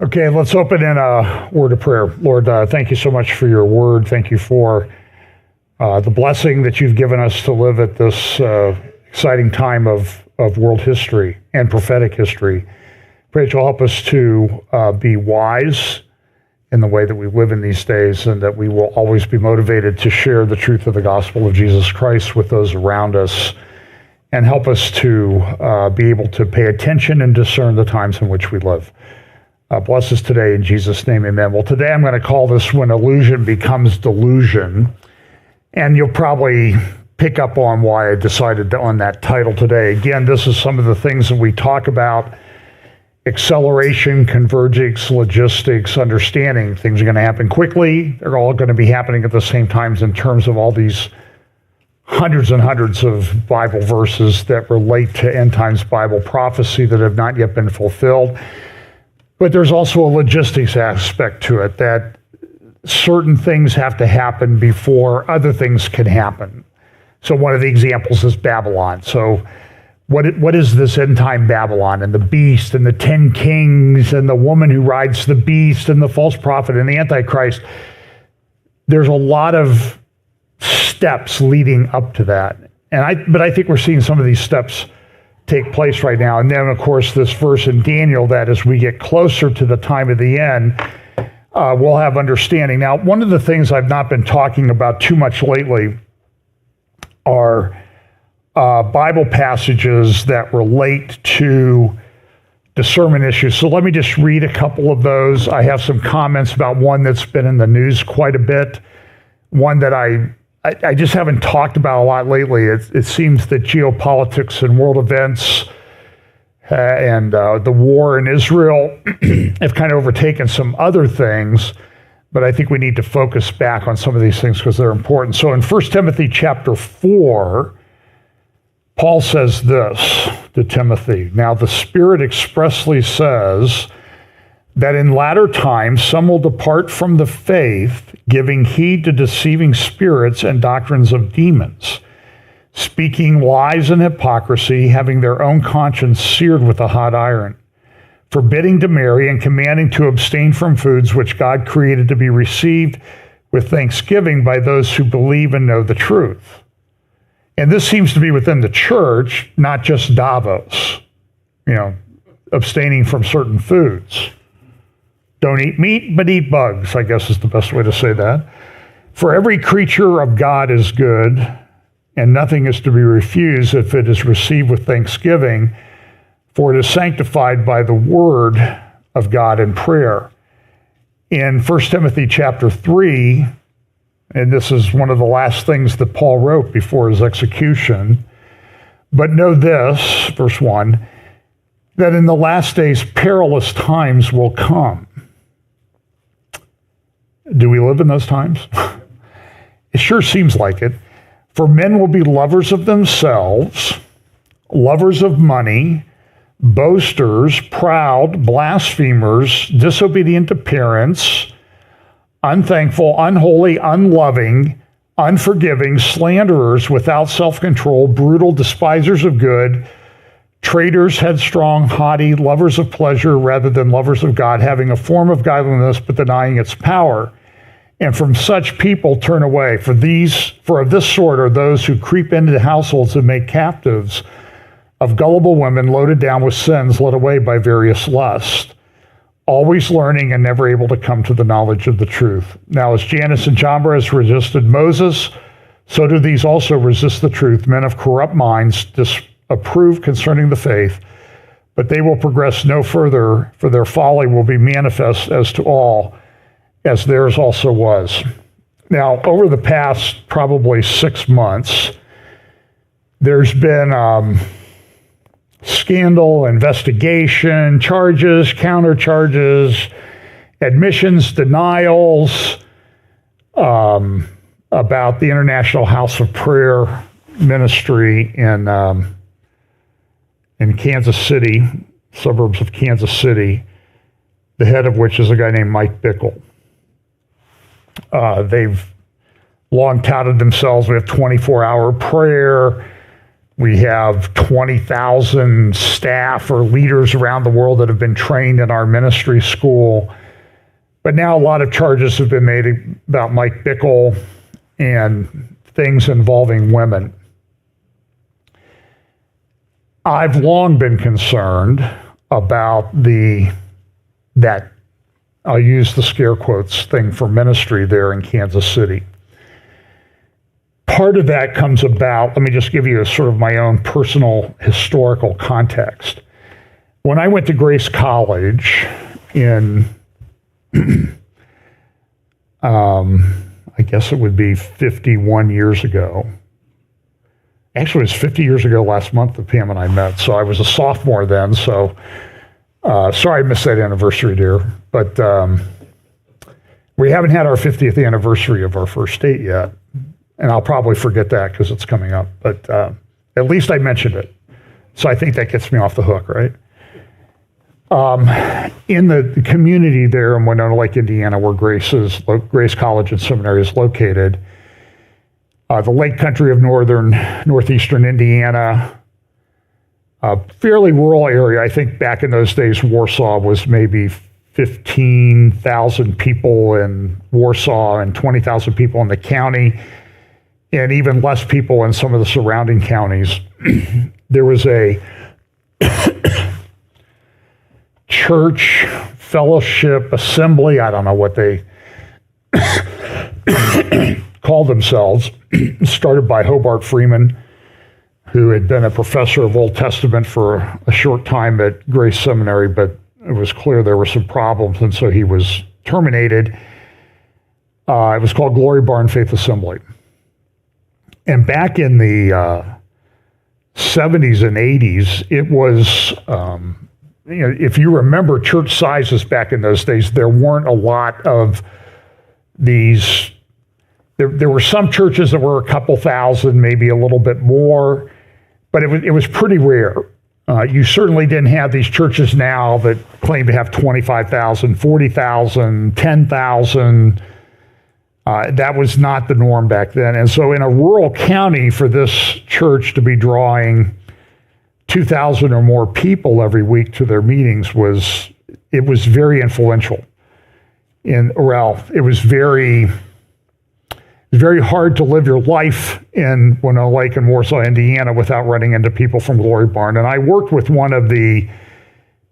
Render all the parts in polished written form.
Okay, let's open in a word of prayer. Lord, thank you so much for your word. Thank you for the blessing that you've given us to live at this exciting time of world history and prophetic history. Pray that you'll help us to be wise in the way that we live in these days, and that we will always be motivated to share the truth of the gospel of Jesus Christ with those around us, and help us to be able to pay attention and discern the times in which we live. Bless us today in Jesus' name, amen. Well, today I'm going to call this When Illusion Becomes Delusion, and you'll probably pick up on why I decided on that title today. Again, this is some of the things that we talk about: acceleration, convergence, logistics, understanding. Things are going to happen quickly. They're all going to be happening at the same times in terms of all these hundreds and hundreds of Bible verses that relate to end times Bible prophecy that have not yet been fulfilled. But there's also a logistics aspect to it, that certain things have to happen before other things can happen. So one of the examples is Babylon. So what is this end time Babylon, and the beast and the 10 kings and the woman who rides the beast and the false prophet and the Antichrist? There's a lot of steps leading up to that. But I think we're seeing some of these steps take place right now. And then, of course, this verse in Daniel, that as we get closer to the time of the end, we'll have understanding. Now, one of the things I've not been talking about too much lately are Bible passages that relate to discernment issues. So let me just read a couple of those. I have some comments about one that's been in the news quite a bit, one that I just haven't talked about a lot lately. It seems that geopolitics and world events and the war in Israel have kind of overtaken some other things, but I think we need to focus back on some of these things because they're important. So in 1 Timothy chapter 4, Paul says this to Timothy: "Now the Spirit expressly says that in latter times some will depart from the faith, giving heed to deceiving spirits and doctrines of demons, speaking lies and hypocrisy, having their own conscience seared with a hot iron, forbidding to marry and commanding to abstain from foods which God created to be received with thanksgiving by those who believe and know the truth." And this seems to be within the church, not just Davos, abstaining from certain foods. Don't eat meat, but eat bugs, I guess is the best way to say that. "For every creature of God is good, and nothing is to be refused if it is received with thanksgiving, for it is sanctified by the word of God in prayer." In 1 Timothy chapter 3, and this is one of the last things that Paul wrote before his execution, "But know this," verse 1, "that in the last days perilous times will come." Do we live in those times? It sure seems like it. "For men will be lovers of themselves, lovers of money, boasters, proud, blasphemers, disobedient to parents, unthankful, unholy, unloving, unforgiving, slanderers, without self-control, brutal, despisers of good, traitors, headstrong, haughty, lovers of pleasure rather than lovers of God, having a form of godliness but denying its power. And from such people turn away. For of this sort are those who creep into households and make captives of gullible women, loaded down with sins, led away by various lusts, always learning and never able to come to the knowledge of the truth. Now, as Jannes and Jambres resisted Moses, so do these also resist the truth, men of corrupt minds, disapprove concerning the faith, but they will progress no further, for their folly will be manifest as to all, as theirs also was." Now, over the past probably 6 months, there's been scandal, investigation, charges, countercharges, admissions, denials about the International House of Prayer ministry in Kansas City, suburbs of Kansas City, the head of which is a guy named Mike Bickle. They've long touted themselves, we have 24-hour prayer. We have 20,000 staff or leaders around the world that have been trained in our ministry school. But now a lot of charges have been made about Mike Bickle and things involving women. I've long been concerned about that, I'll use the scare quotes thing for ministry there in Kansas City. Part of that comes about, let me just give you a sort of my own personal historical context. When I went to Grace College in, I guess it would be 51 years ago. Actually, it was 50 years ago last month that Pam and I met, so I was a sophomore then, so sorry I missed that anniversary, dear. But we haven't had our 50th anniversary of our first date yet. And I'll probably forget that because it's coming up. But at least I mentioned it. So I think that gets me off the hook, right? In the community there in Winona Lake, Indiana, where Grace College and Seminary is located, the Lake Country of northeastern Indiana, a fairly rural area. I think back in those days, Warsaw was maybe 15,000 people in Warsaw and 20,000 people in the county, and even less people in some of the surrounding counties. There was a church, fellowship, assembly, I don't know what they called themselves, started by Hobart Freeman, who had been a professor of Old Testament for a short time at Grace Seminary, but it was clear there were some problems, and so he was terminated. It was called Glory Barn Faith Assembly. And back in the 70s and 80s, it was, if you remember church sizes back in those days, there weren't a lot of these. There were some churches that were a couple thousand, maybe a little bit more, but it was pretty rare. You certainly didn't have these churches now that claim to have 25,000, 40,000, 10,000. That was not the norm back then. And so in a rural county, for this church to be drawing 2,000 or more people every week to their meetings was very influential. It was very hard to live your life in Winona Lake and Warsaw, Indiana, without running into people from Glory Barn. And I worked with one of the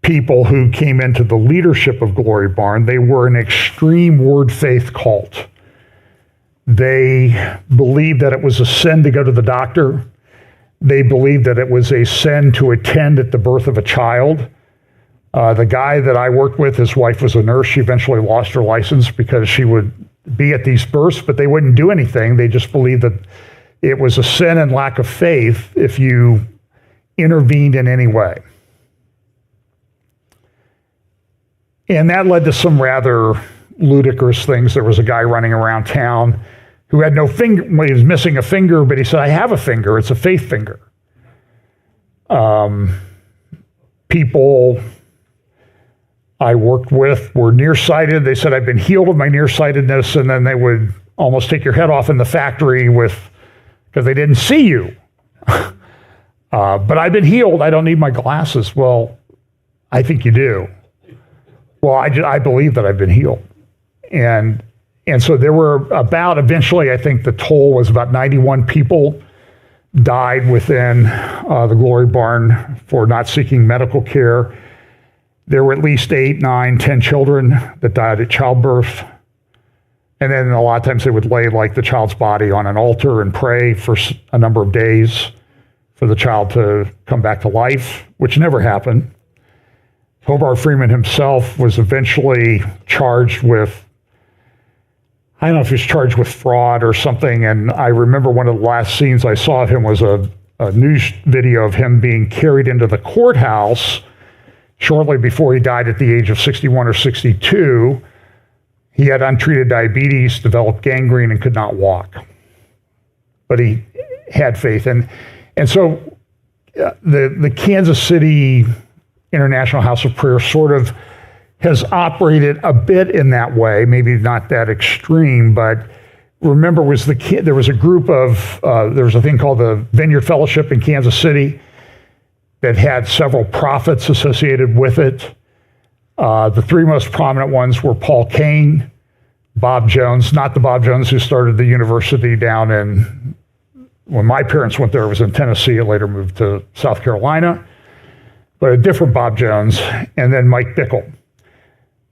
people who came into the leadership of Glory Barn. They were an extreme word faith cult. They believed that it was a sin to go to the doctor. They believed that it was a sin to attend at the birth of a child. The guy that I worked with, his wife was a nurse. She eventually lost her license because she would be at these births, but they wouldn't do anything. They just believed that it was a sin and lack of faith if you intervened in any way. And that led to some rather ludicrous things. There was a guy running around town who had no finger. Well, he was missing a finger, but he said, I have a finger. It's a faith finger. People I worked with were nearsighted. They said, I've been healed of my nearsightedness, and then they would almost take your head off in the factory because they didn't see you. But I've been healed. I don't need my glasses. Well, I think you do. Well, I believe that I've been healed. And so there were eventually, I think the toll was about 91 people died within the Glory Barn for not seeking medical care. There were at least 8, 9, 10 children that died at childbirth. And then a lot of times they would lay the child's body on an altar and pray for a number of days for the child to come back to life, which never happened. Hobart Freeman himself was eventually charged with, I don't know if he was charged with fraud or something, and I remember one of the last scenes I saw of him was a news video of him being carried into the courthouse shortly before he died at the age of 61 or 62. He had untreated diabetes, developed gangrene, and could not walk. But he had faith. And so the Kansas City International House of Prayer sort of has operated a bit in that way, maybe not that extreme, but remember was there was a group of, there was a thing called the Vineyard Fellowship in Kansas City that had several prophets associated with it. The three most prominent ones were Paul Cain, Bob Jones, not the Bob Jones who started the university down in, when my parents went there, it was in Tennessee. It later moved to South Carolina, but a different Bob Jones, and then Mike Bickle.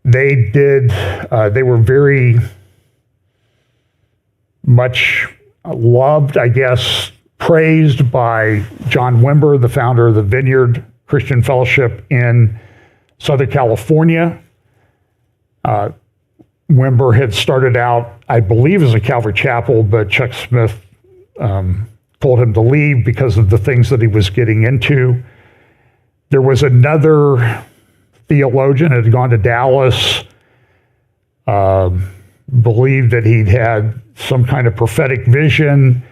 They were very much loved, I guess, praised by John Wimber, the founder of the Vineyard Christian Fellowship in Southern California. Wimber had started out, I believe, as a Calvary Chapel, but Chuck Smith told him to leave because of the things that he was getting into. There was another theologian that had gone to Dallas, believed that he'd had some kind of prophetic vision,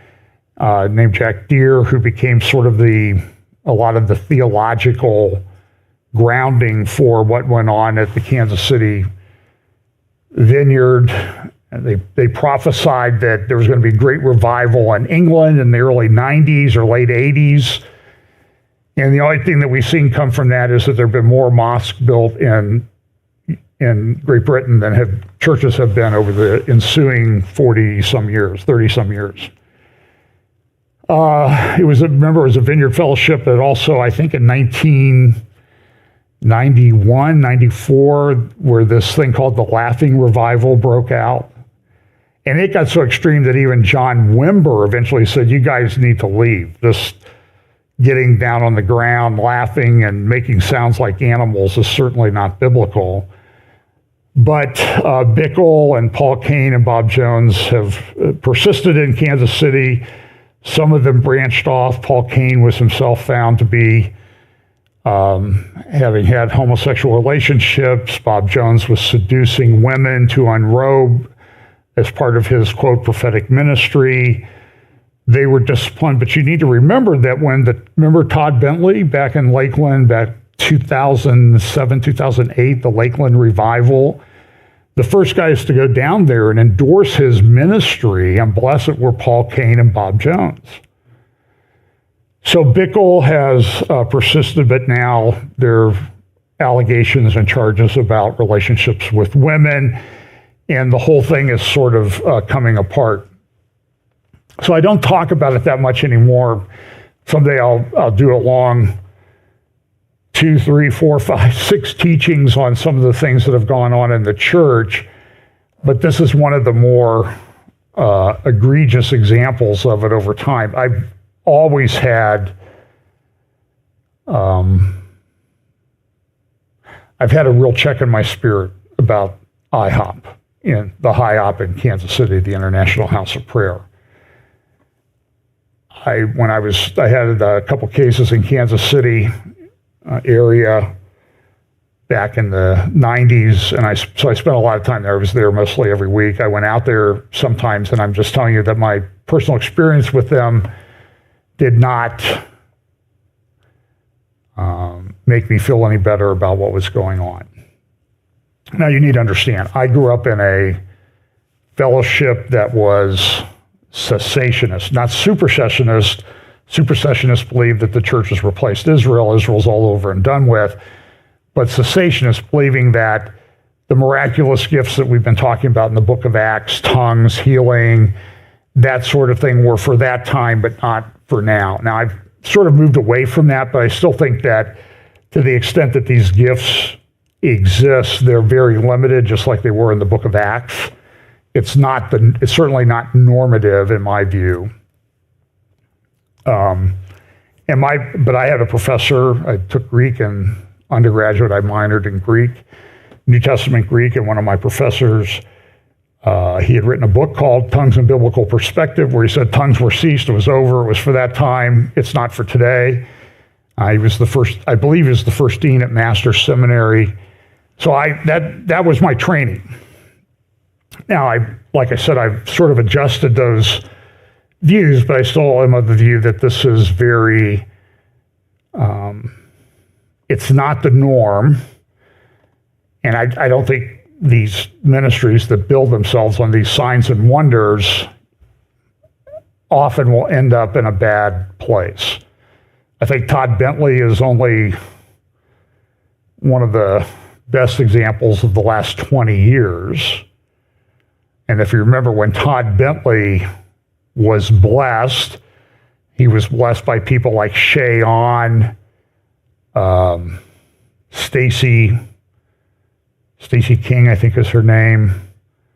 named Jack Deere, who became sort of a lot of the theological grounding for what went on at the Kansas City Vineyard. And they prophesied that there was going to be great revival in England in the early 90s or late 80s. And the only thing that we've seen come from that is that there have been more mosques built in Great Britain than churches have been over the ensuing 40-some years, 30-some years. It was a Vineyard Fellowship that also, I think in 1991, 94, where this thing called the Laughing Revival broke out. And it got so extreme that even John Wimber eventually said, you guys need to leave. This getting down on the ground, laughing and making sounds like animals is certainly not biblical. But Bickle and Paul Cain and Bob Jones have persisted in Kansas City. Some of them branched off. Paul Cain was himself found to be having had homosexual relationships. Bob Jones was seducing women to unrobe as part of his, quote, prophetic ministry. They were disciplined, but you need to remember that remember Todd Bentley back in Lakeland, back 2007, 2008, the Lakeland revival? The first guys to go down there and endorse his ministry and bless it were Paul Cain and Bob Jones. So Bickle has persisted, but now there are allegations and charges about relationships with women, and the whole thing is sort of coming apart. So I don't talk about it that much anymore. Someday I'll do a long 2, 3, 4, 5, 6 teachings on some of the things that have gone on in the church, but this is one of the more egregious examples of it over time. I've always had a real check in my spirit about IHOP, in the HIOP in Kansas City, the International House of Prayer. I had a couple cases in Kansas City area back in the 90s, and so I spent a lot of time there. I was there mostly every week. I went out there sometimes, and I'm just telling you that my personal experience with them did not make me feel any better about what was going on. Now, you need to understand, I grew up in a fellowship that was cessationist, not supersessionist. Supersessionists believe that the church has replaced Israel. Israel's all over and done with. But cessationists believing that the miraculous gifts that we've been talking about in the book of Acts, tongues, healing, that sort of thing were for that time, but not for now. Now, I've sort of moved away from that, but I still think that to the extent that these gifts exist, they're very limited, just like they were in the book of Acts. It's certainly not normative in my view. But I had a professor. I took Greek in undergraduate. I minored in Greek, New Testament Greek, and one of my professors, he had written a book called Tongues and Biblical Perspective, where he said tongues were ceased, it was over, it was for that time, it's not for today. He was the first, I believe he was the first dean at Master's Seminary. So that was my training. Now, like I said, I've sort of adjusted those views, but I still am of the view that this is very, it's not the norm. And I don't think these ministries that build themselves on these signs and wonders often will end up in a bad place. I think Todd Bentley is only one of the best examples of the last 20 years. And if you remember, when Todd Bentley was blessed, he was blessed by people like Shay On, Stacy King, I think is her name.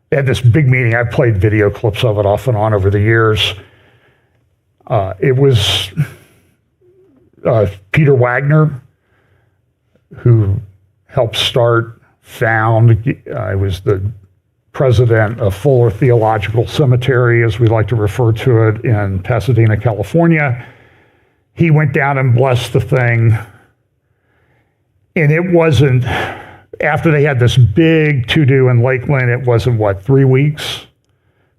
They had this big meeting. I've played video clips of it off and on over the years. It was Peter Wagner, who helped found, I was the president of Fuller Theological Cemetery, as we like to refer to it, in Pasadena, California. He went down and blessed the thing. And it wasn't, after they had this big to-do in Lakeland, it wasn't, 3 weeks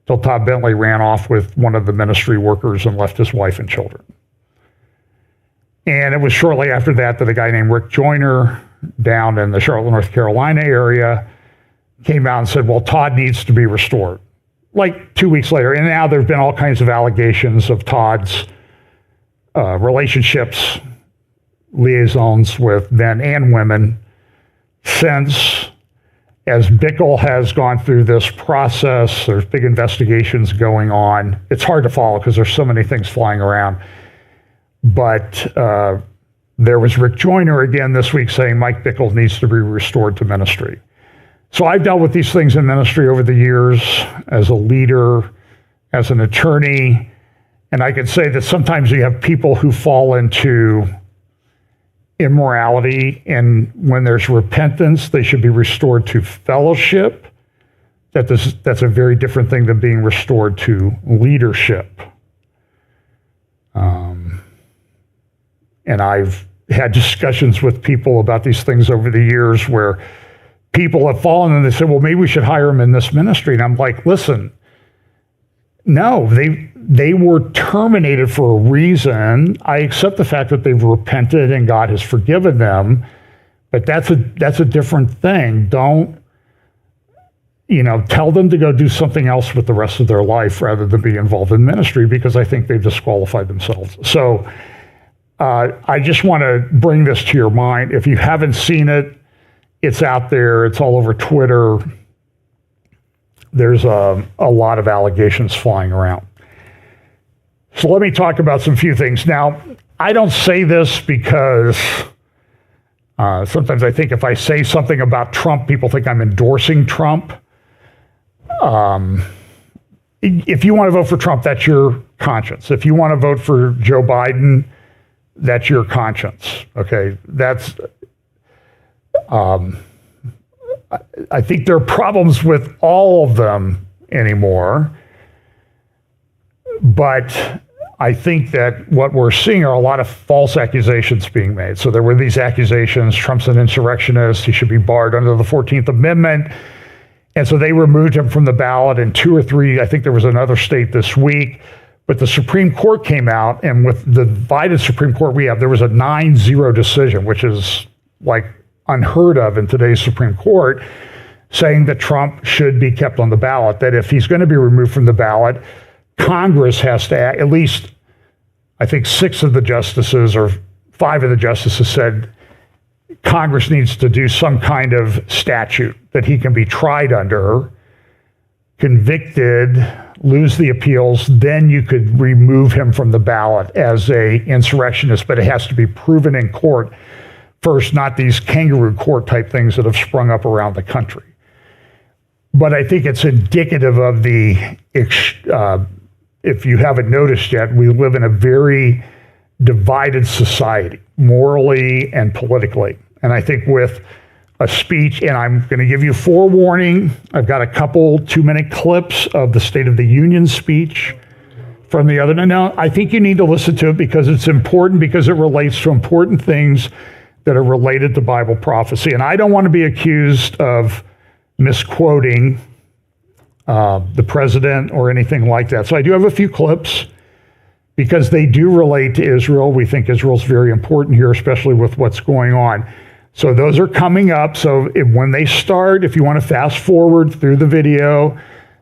till Todd Bentley ran off with one of the ministry workers and left his wife and children. And it was shortly after that that a guy named Rick Joyner down in the Charlotte, North Carolina area came out and said, well, Todd needs to be restored. Like 2 weeks later. And now there have been all kinds of allegations of Todd's relationships, liaisons with men and women since. As Bickle has gone through this process, there's big investigations going on. It's hard to follow because there's so many things flying around. But there was Rick Joyner again this week saying Mike Bickle needs to be restored to ministry. So I've dealt with these things in ministry over the years as a leader, as an attorney, and I can say that sometimes you have people who fall into immorality, and when there's repentance, they should be restored to fellowship. That's a very different thing than being restored to leadership. And I've had discussions with people about these things over the years where people have fallen and they say, well, maybe we should hire them in this ministry. And I'm like, listen, no, they were terminated for a reason. I accept the fact that they've repented and God has forgiven them, but that's a different thing. Don't, tell them to go do something else with the rest of their life rather than be involved in ministry, because I think they've disqualified themselves. So I just want to bring this to your mind. If you haven't seen it, it's out there. It's all over Twitter. There's a lot of allegations flying around. So let me talk about some few things. Now, I don't say this because sometimes I think if I say something about Trump, people think I'm endorsing Trump. If you want to vote for Trump, that's your conscience. If you want to vote for Joe Biden, that's your conscience. Okay, that's. I think there are problems with all of them anymore, but I think that what we're seeing are a lot of false accusations being made. So there were these accusations, Trump's an insurrectionist, he should be barred under the 14th Amendment. And so they removed him from the ballot in 2 or 3, I think there was another state this week. But the Supreme Court came out, and with the divided Supreme Court we have, there was a 9-0 decision, which is like unheard of in today's Supreme Court, saying that Trump should be kept on the ballot, that if he's going to be removed from the ballot, Congress has to act. At least, I think 6 of the justices or 5 of the justices said Congress needs to do some kind of statute that he can be tried under, convicted, lose the appeals, then you could remove him from the ballot as a insurrectionist, but it has to be proven in court first, not these kangaroo court type things that have sprung up around the country. But I think it's indicative of the, if you haven't noticed yet, we live in a very divided society, morally and politically. And I think with a speech, and I'm going to give you forewarning, I've got a couple 2-minute clips of the State of the Union speech from the other. Now, I think you need to listen to it because it's important, because it relates to important things that are related to Bible prophecy. And I don't want to be accused of misquoting the president or anything like that. So I do have a few clips because they do relate to Israel. We think Israel's very important here, especially with what's going on. So those are coming up. So when they start, if you want to fast forward through the video,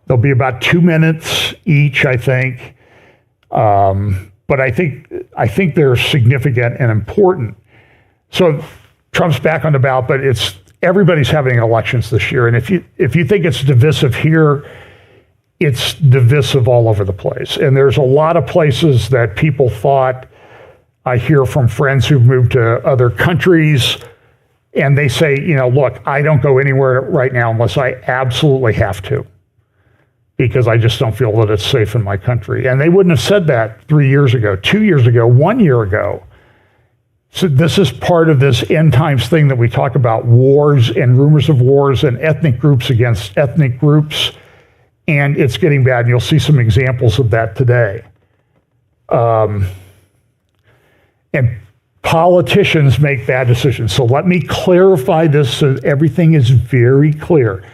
they'll be about 2 minutes each, I think. But I think they're significant and important. So Trump's back on the ballot, but everybody's having elections this year. And if you think it's divisive here, it's divisive all over the place. And there's a lot of places that people thought, I hear from friends who've moved to other countries, and they say, look, I don't go anywhere right now unless I absolutely have to, because I just don't feel that it's safe in my country. And they wouldn't have said that 3 years ago, 2 years ago, 1 year ago. So this is part of this end times thing that we talk about, wars and rumors of wars and ethnic groups against ethnic groups. And it's getting bad. And you'll see some examples of that today. And politicians make bad decisions. So let me clarify this so everything is very clear.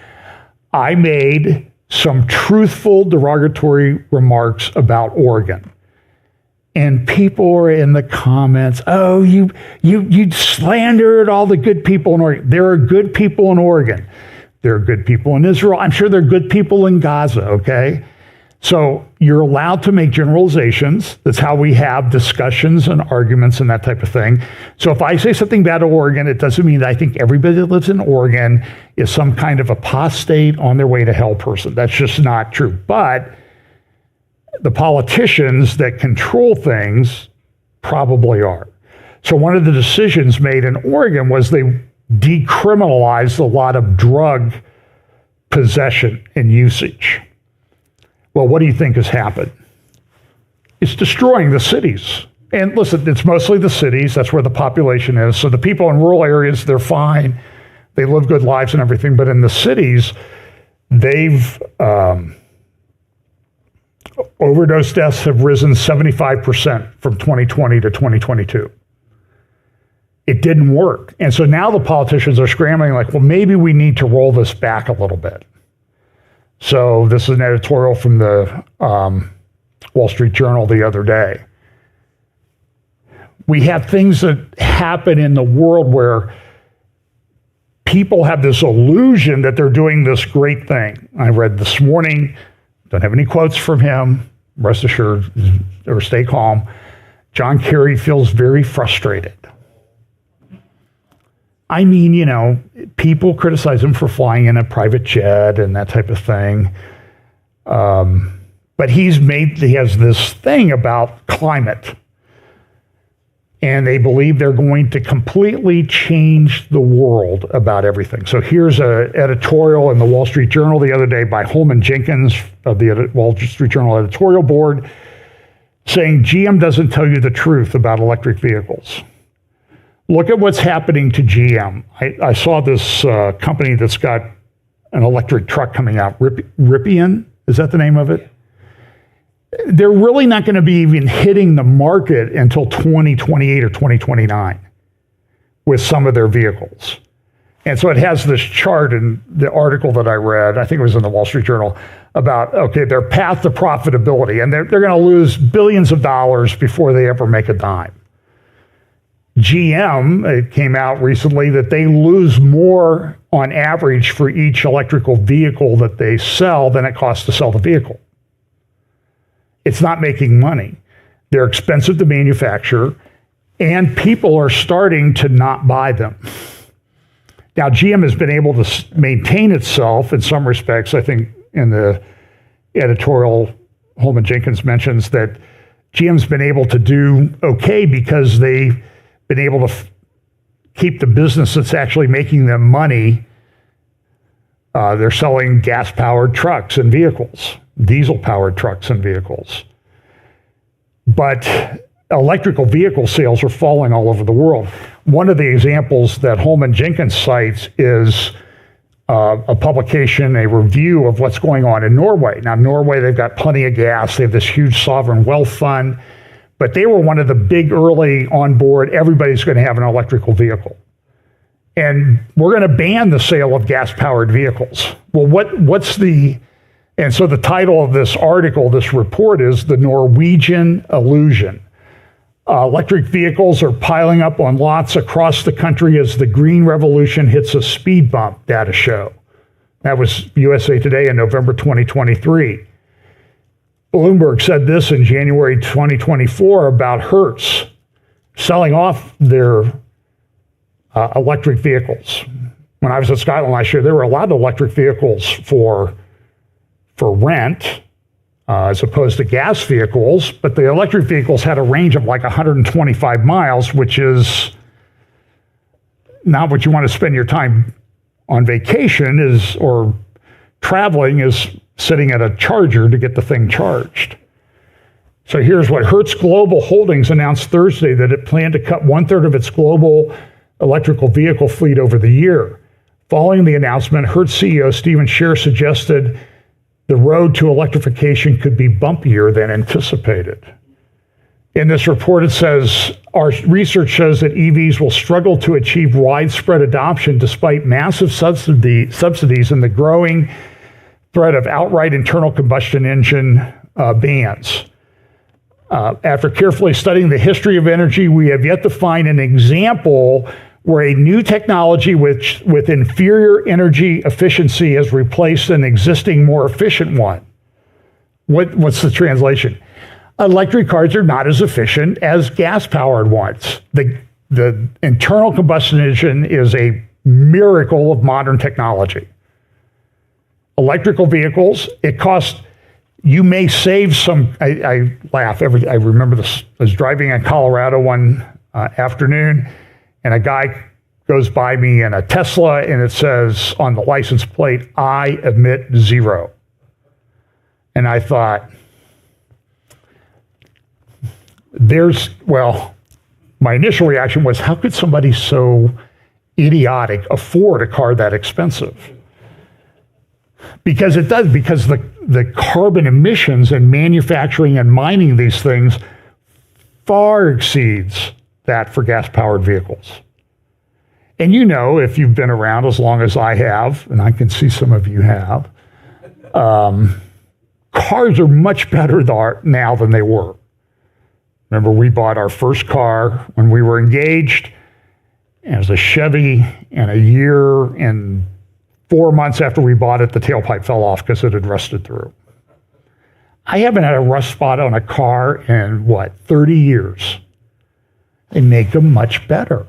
I made some truthful derogatory remarks about Oregon. And people are in the comments, oh, you slandered all the good people in Oregon. There are good people in Oregon. There are good people in Israel. I'm sure there are good people in Gaza, okay? So you're allowed to make generalizations. That's how we have discussions and arguments and that type of thing. So if I say something bad of Oregon, it doesn't mean that I think everybody that lives in Oregon is some kind of apostate on their way to hell person. That's just not true. But the politicians that control things probably are. So one of the decisions made in Oregon was they decriminalized a lot of drug possession and usage. Well, what do you think has happened? It's destroying the cities. And listen, it's mostly the cities. That's where the population is. So the people in rural areas, they're fine. They live good lives and everything. But in the cities, they've overdose deaths have risen 75% from 2020 to 2022. It didn't work. And so now the politicians are scrambling like, well, maybe we need to roll this back a little bit. So this is an editorial from the Wall Street Journal the other day. We have things that happen in the world where people have this illusion that they're doing this great thing. I read this morning, don't have any quotes from him, rest assured, or stay calm. John Kerry feels very frustrated. I mean, people criticize him for flying in a private jet and that type of thing. But he has this thing about climate. And they believe they're going to completely change the world about everything. So here's an editorial in the Wall Street Journal the other day by Holman Jenkins of the Wall Street Journal editorial board saying GM doesn't tell you the truth about electric vehicles. Look at what's happening to GM. I saw this company that's got an electric truck coming out, Rivian, is that the name of it? They're really not going to be even hitting the market until 2028 or 2029 with some of their vehicles. And so it has this chart in the article that I read, I think it was in the Wall Street Journal, about, okay, their path to profitability, and they're going to lose billions of dollars before they ever make a dime. GM, it came out recently that they lose more on average for each electrical vehicle that they sell than it costs to sell the vehicle. It's not making money. They're expensive to manufacture, and people are starting to not buy them. Now, GM has been able to maintain itself in some respects. I think in the editorial, Holman Jenkins mentions that GM's been able to do okay because they've been able to keep the business that's actually making them money. They're selling gas-powered trucks and vehicles, diesel-powered trucks and vehicles. But electrical vehicle sales are falling all over the world. One of the examples that Holman Jenkins cites is a publication, a review of what's going on in Norway. Now, Norway, they've got plenty of gas. They have this huge sovereign wealth fund. But they were one of the big early on board, everybody's going to have an electrical vehicle. And we're going to ban the sale of gas-powered vehicles. Well, and so the title of this article, this report is The Norwegian Illusion. Electric vehicles are piling up on lots across the country as the green revolution hits a speed bump, data show. That was USA Today in November 2023. Bloomberg said this in January 2024 about Hertz selling off their electric vehicles. When I was at Scotland last year, there were a lot of electric vehicles for rent, as opposed to gas vehicles, but the electric vehicles had a range of like 125 miles, which is not what you want to spend your time on vacation or traveling, is sitting at a charger to get the thing charged. So here's what Hertz Global Holdings announced Thursday, that it planned to cut 1/3 of its global electrical vehicle fleet over the year. Following the announcement, Hertz CEO Stephen Scher suggested the road to electrification could be bumpier than anticipated. In this report, it says, our research shows that EVs will struggle to achieve widespread adoption despite massive subsidies and the growing threat of outright internal combustion engine bans. After carefully studying the history of energy, we have yet to find an example where a new technology with inferior energy efficiency has replaced an existing more efficient one. What's the translation? Electric cars are not as efficient as gas-powered ones. The internal combustion engine is a miracle of modern technology. Electrical vehicles, it costs, you may save some, I laugh, I remember this, I was driving in Colorado one afternoon, and a guy goes by me in a Tesla, and it says on the license plate, I emit 0. And I thought, my initial reaction was, how could somebody so idiotic afford a car that expensive? Because it does, because the carbon emissions in manufacturing and mining these things far exceeds that for gas-powered vehicles. And you know, if you've been around as long as I have, and I can see some of you have, cars are much better now than they were. Remember, we bought our first car when we were engaged, and it was a Chevy, and a year and 4 months after we bought it, the tailpipe fell off because it had rusted through. I haven't had a rust spot on a car in, 30 years. They make them much better.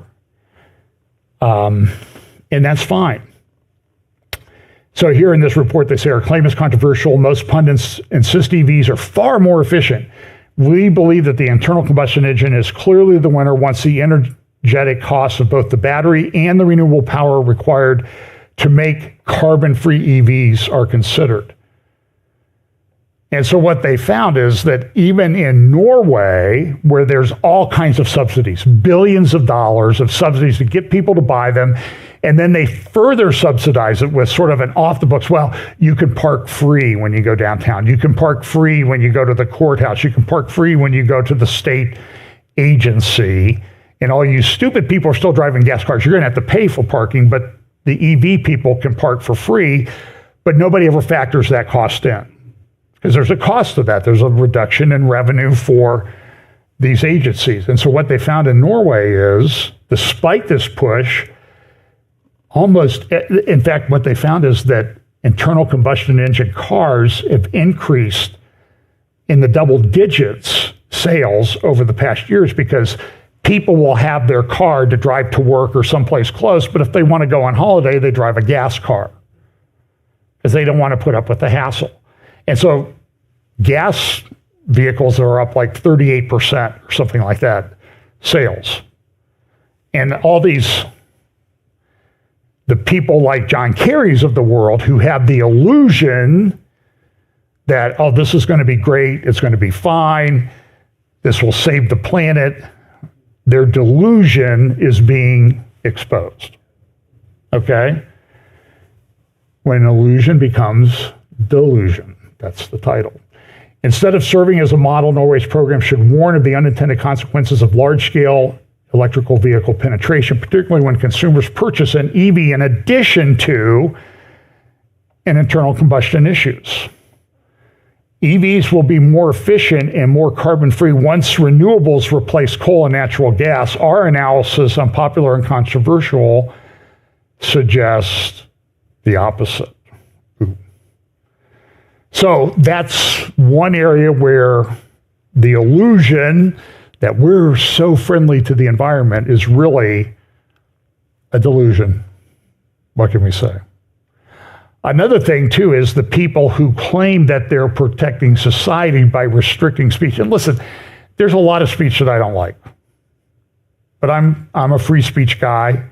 And that's fine. So here in this report, they say our claim is controversial. Most pundits insist EVs are far more efficient. We believe that the internal combustion engine is clearly the winner once the energetic costs of both the battery and the renewable power required to make carbon-free EVs are considered. And so what they found is that even in Norway, where there's all kinds of subsidies, billions of dollars of subsidies to get people to buy them, and then they further subsidize it with sort of an off-the-books, well, you can park free when you go downtown. You can park free when you go to the courthouse. You can park free when you go to the state agency. And all you stupid people are still driving gas cars. You're going to have to pay for parking, but the EV people can park for free, but nobody ever factors that cost in. Because there's a cost to that. There's a reduction in revenue for these agencies. And so what they found in Norway is, despite this push, in fact, what they found is that internal combustion engine cars have increased in the double digits sales over the past years, because people will have their car to drive to work or someplace close, but if they want to go on holiday, they drive a gas car because they don't want to put up with the hassle. And so gas vehicles are up like 38% or something like that, sales. And all the people like John Kerry's of the world who have the illusion that, oh, this is going to be great, it's going to be fine, this will save the planet, their delusion is being exposed. Okay? When illusion becomes delusion. That's the title. Instead of serving as a model, Norway's program should warn of the unintended consequences of large-scale electrical vehicle penetration, particularly when consumers purchase an EV in addition to an internal combustion issues. EVs will be more efficient and more carbon-free once renewables replace coal and natural gas. Our analysis, unpopular and controversial, suggests the opposite. So that's one area where the illusion that we're so friendly to the environment is really a delusion. What can we say? Another thing, too, is the people who claim that they're protecting society by restricting speech. And listen, there's a lot of speech that I don't like. But I'm a free speech guy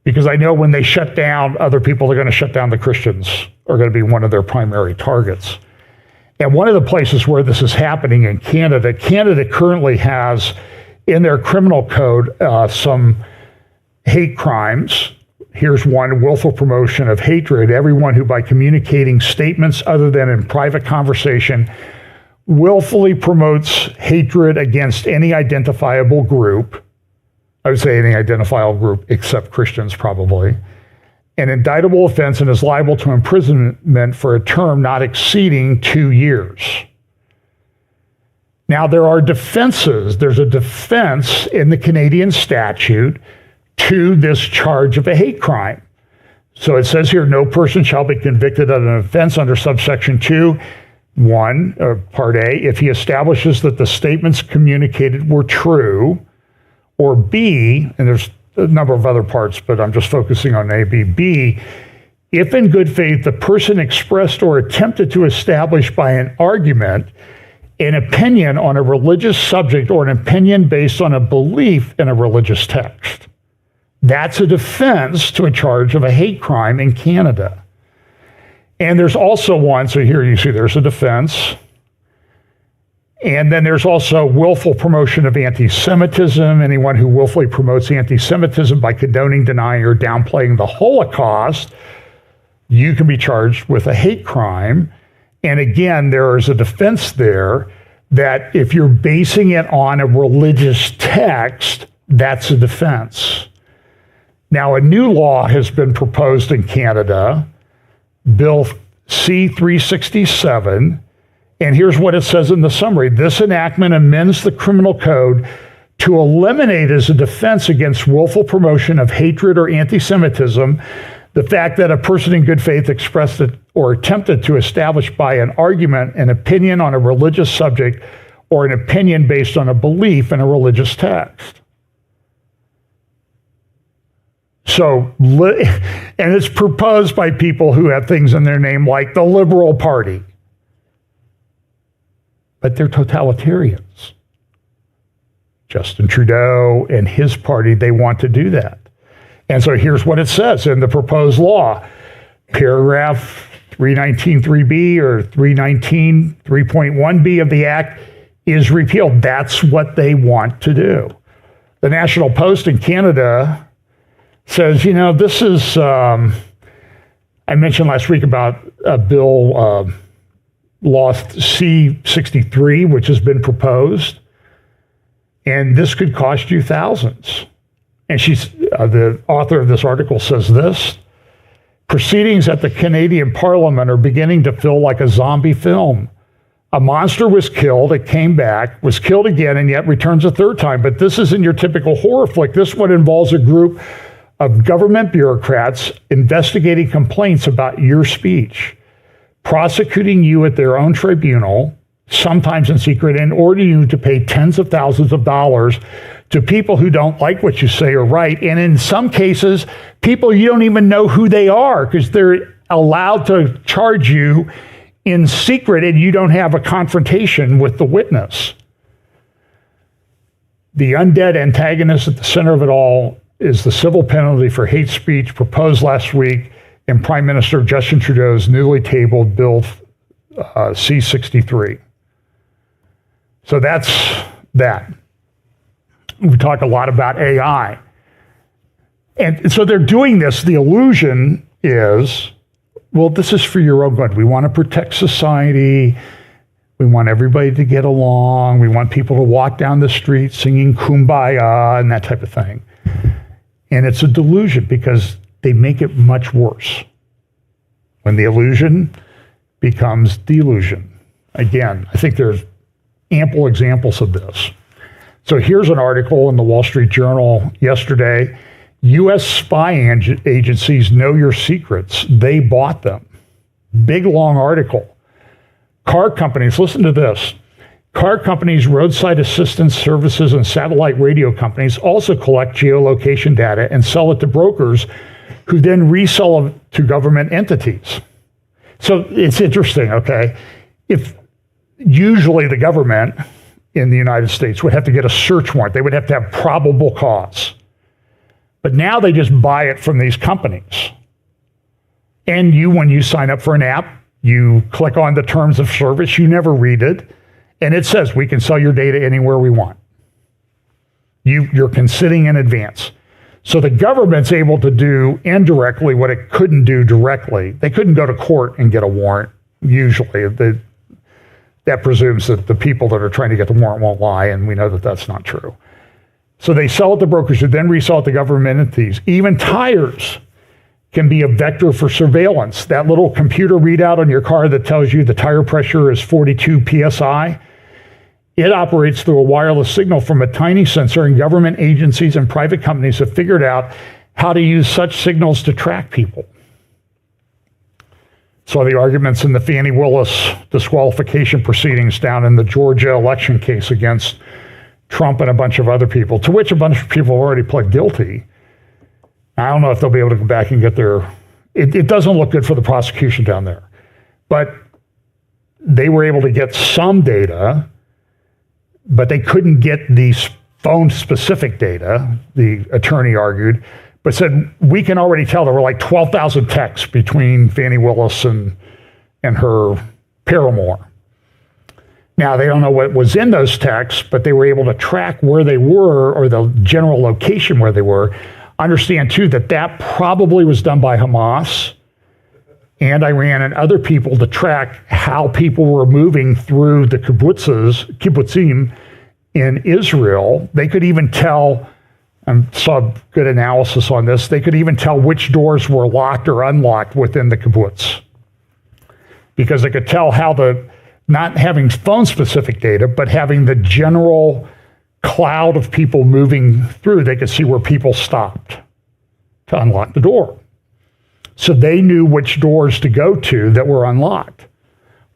because I know when they shut down other people, they're going to shut down the Christians, are going to be one of their primary targets. And one of the places where this is happening in Canada, Canada currently has in their criminal code some hate crimes. Here's one: willful promotion of hatred. Everyone who, by communicating statements other than in private conversation, willfully promotes hatred against any identifiable group. I would say any identifiable group except Christians, probably. An indictable offense and is liable to imprisonment for a term not exceeding 2 years. Now, there are defenses. There's a defense in the Canadian statute to this charge of a hate crime. So it says here, no person shall be convicted of an offense under subsection 2, 1, part A, if he establishes that the statements communicated were true, or B, and there's a number of other parts, but I'm just focusing on A, B. B, if in good faith the person expressed or attempted to establish by an argument an opinion on a religious subject or an opinion based on a belief in a religious text. That's a defense to a charge of a hate crime in Canada. And there's also one, so here you see there's a defense. And then there's also willful promotion of anti-Semitism. Anyone who willfully promotes anti-Semitism by condoning, denying, or downplaying the Holocaust, you can be charged with a hate crime. And again, there is a defense there that if you're basing it on a religious text, that's a defense. Now, a new law has been proposed in Canada, Bill C-367, and here's what it says in the summary. This enactment amends the criminal code to eliminate as a defense against willful promotion of hatred or anti-Semitism the fact that a person in good faith expressed it or attempted to establish by an argument an opinion on a religious subject or an opinion based on a belief in a religious text. So, and it's proposed by people who have things in their name like the Liberal Party. But they're totalitarians. Justin Trudeau and his party, they want to do that. And so here's what it says in the proposed law. Paragraph 319.3b or 319.3.1b of the Act is repealed. That's what they want to do. The National Post in Canada says, you know, this is, I mentioned last week about a bill, Law C-63, which has been proposed, and this could cost you thousands. And she's the author of this article says this: proceedings at the Canadian Parliament are beginning to feel like a zombie film. A monster was killed, it came back, was killed again, and yet returns a third time. But this isn't your typical horror flick. This one involves a group of government bureaucrats investigating complaints about your speech, prosecuting you at their own tribunal, sometimes in secret, and ordering you to pay tens of thousands of dollars to people who don't like what you say or write. And in some cases, people you don't even know who they are because they're allowed to charge you in secret and you don't have a confrontation with the witness. The undead antagonist at the center of it all is the civil penalty for hate speech proposed last week in Prime Minister Justin Trudeau's newly tabled Bill C-63. So that's that. We talk a lot about AI. And so they're doing this. The illusion is, well, this is for your own good. We want to protect society. We want everybody to get along. We want people to walk down the street singing Kumbaya and that type of thing. And it's a delusion because they make it much worse when the illusion becomes delusion. Again, I think there's ample examples of this. So here's an article in the Wall Street Journal yesterday. U.S. spy agencies know your secrets. They bought them. Big, long article. Car companies, listen to this. Car companies, roadside assistance services, and satellite radio companies also collect geolocation data and sell it to brokers who then resell it to government entities. So it's interesting, okay? If usually the government in the United States would have to get a search warrant, they would have to have probable cause. But now they just buy it from these companies. And when you sign up for an app, you click on the terms of service, you never read it, and it says we can sell your data anywhere we want. You're consenting in advance. So the government's able to do indirectly what it couldn't do directly. They couldn't go to court and get a warrant, usually. That presumes that the people that are trying to get the warrant won't lie, and we know that that's not true. So they sell it to brokers who then resell it to government entities. Even tires can be a vector for surveillance. That little computer readout on your car that tells you the tire pressure is 42 psi, it operates through a wireless signal from a tiny sensor, and government agencies and private companies have figured out how to use such signals to track people. Saw the arguments in the Fannie Willis disqualification proceedings down in the Georgia election case against Trump and a bunch of other people, to which a bunch of people already pled guilty. I don't know if they'll be able to go back and get their... It doesn't look good for the prosecution down there. But they were able to get some data, but they couldn't get these phone-specific data, the attorney argued, but said, we can already tell there were like 12,000 texts between Fannie Willis and her paramour. Now, they don't know what was in those texts, but they were able to track where they were, or the general location where they were. Understand, too, that probably was done by Hamas and Iran and other people to track how people were moving through the kibbutzim in Israel. They could even tell, I saw good analysis on this, they could even tell which doors were locked or unlocked within the kibbutz. Because they could tell how not having phone-specific data, but having the general cloud of people moving through, they could see where people stopped to unlock the door. So they knew which doors to go to that were unlocked,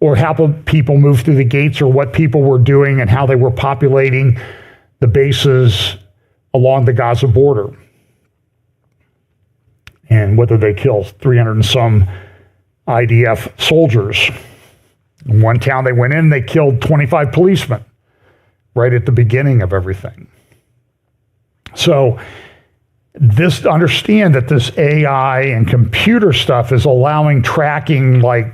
or how people moved through the gates, or what people were doing and how they were populating the bases along the Gaza border, and whether they killed 300 and some IDF soldiers. In one town they went in, they killed 25 policemen right at the beginning of everything. So understand that this AI and computer stuff is allowing tracking like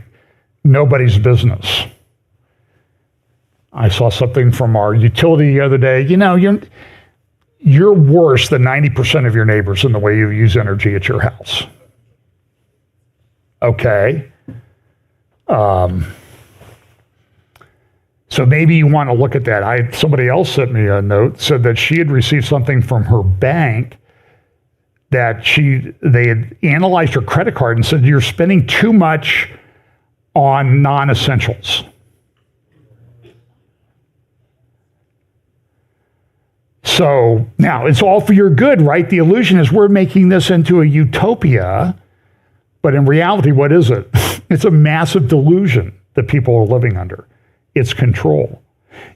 nobody's business. I saw something from our utility the other day. You're worse than 90% of your neighbors in the way you use energy at your house. Okay. So maybe you want to look at that. Somebody else sent me a note, said that she had received something from her bank that they had analyzed her credit card and said, you're spending too much on non-essentials. So now it's all for your good, right? The illusion is we're making this into a utopia, but in reality, what is it? It's a massive delusion that people are living under. It's control.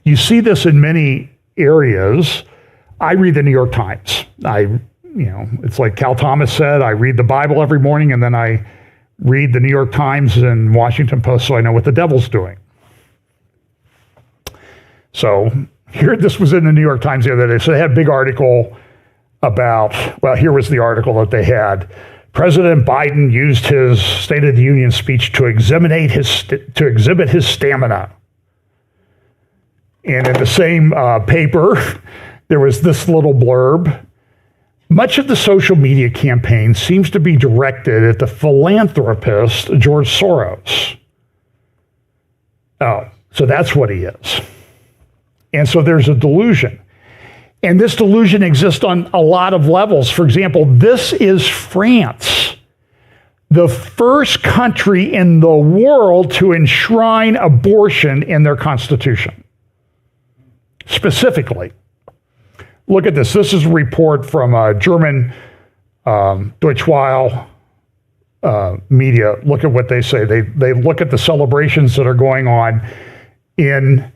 You see this in many areas. I read the New York Times. It's like Cal Thomas said, I read the Bible every morning, and then I read the New York Times and Washington Post so I know what the devil's doing. So this was in the New York Times the other day. So they had a big article about, here was the article that they had. President Biden used his State of the Union speech to exhibit his stamina. And in the same paper, there was this little blurb. Much of the social media campaign seems to be directed at the philanthropist George Soros. Oh, so that's what he is. And so there's a delusion. And this delusion exists on a lot of levels. For example, this is France. the first country in the world to enshrine abortion in their constitution. Specifically. Look at this. This is a report from German Deutsche Welle media. Look at what they say. They look at the celebrations that are going on in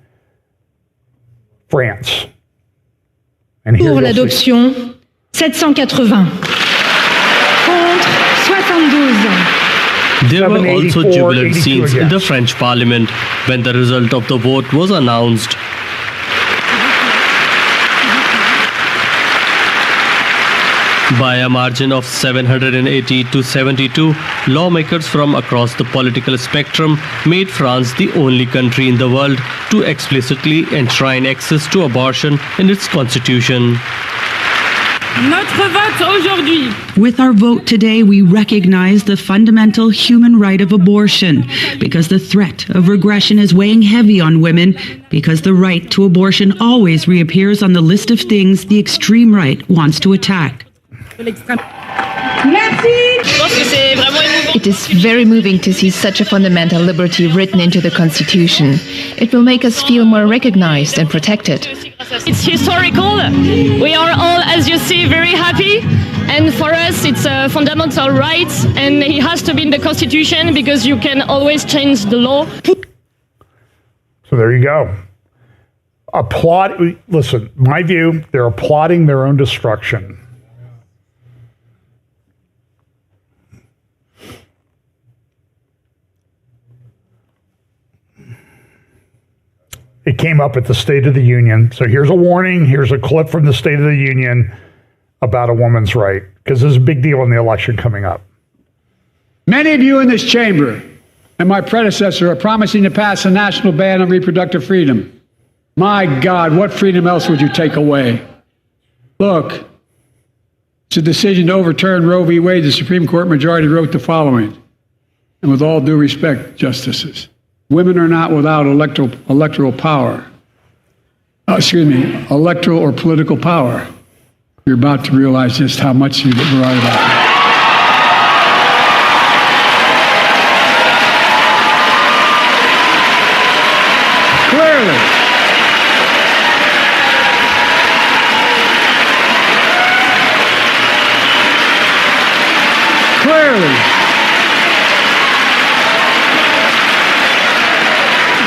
France. And here pour l'adoption, 780. Contre, 72. There were also jubilant scenes in the French parliament when the result of the vote was announced. By a margin of 780 to 72, lawmakers from across the political spectrum made France the only country in the world to explicitly enshrine access to abortion in its constitution. With our vote today, we recognize the fundamental human right of abortion because the threat of regression is weighing heavy on women because the right to abortion always reappears on the list of things the extreme right wants to attack. It is very moving to see such a fundamental liberty written into the Constitution. It will make us feel more recognized and protected. It's historical. We are all, as you see, very happy. And for us, it's a fundamental right. And it has to be in the Constitution because you can always change the law. So there you go. Listen, my view, they're applauding their own destruction. It came up at the State of the Union. So here's a warning. Here's a clip from the State of the Union about a woman's right, because there's a big deal in the election coming up. Many of you in this chamber and my predecessor are promising to pass a national ban on reproductive freedom. My God, what freedom else would you take away? Look, it's a decision to overturn Roe v. Wade. The Supreme Court majority wrote the following, and with all due respect, justices, women are not without electoral power. Electoral or political power. You're about to realize just how much you were right about that. Clearly.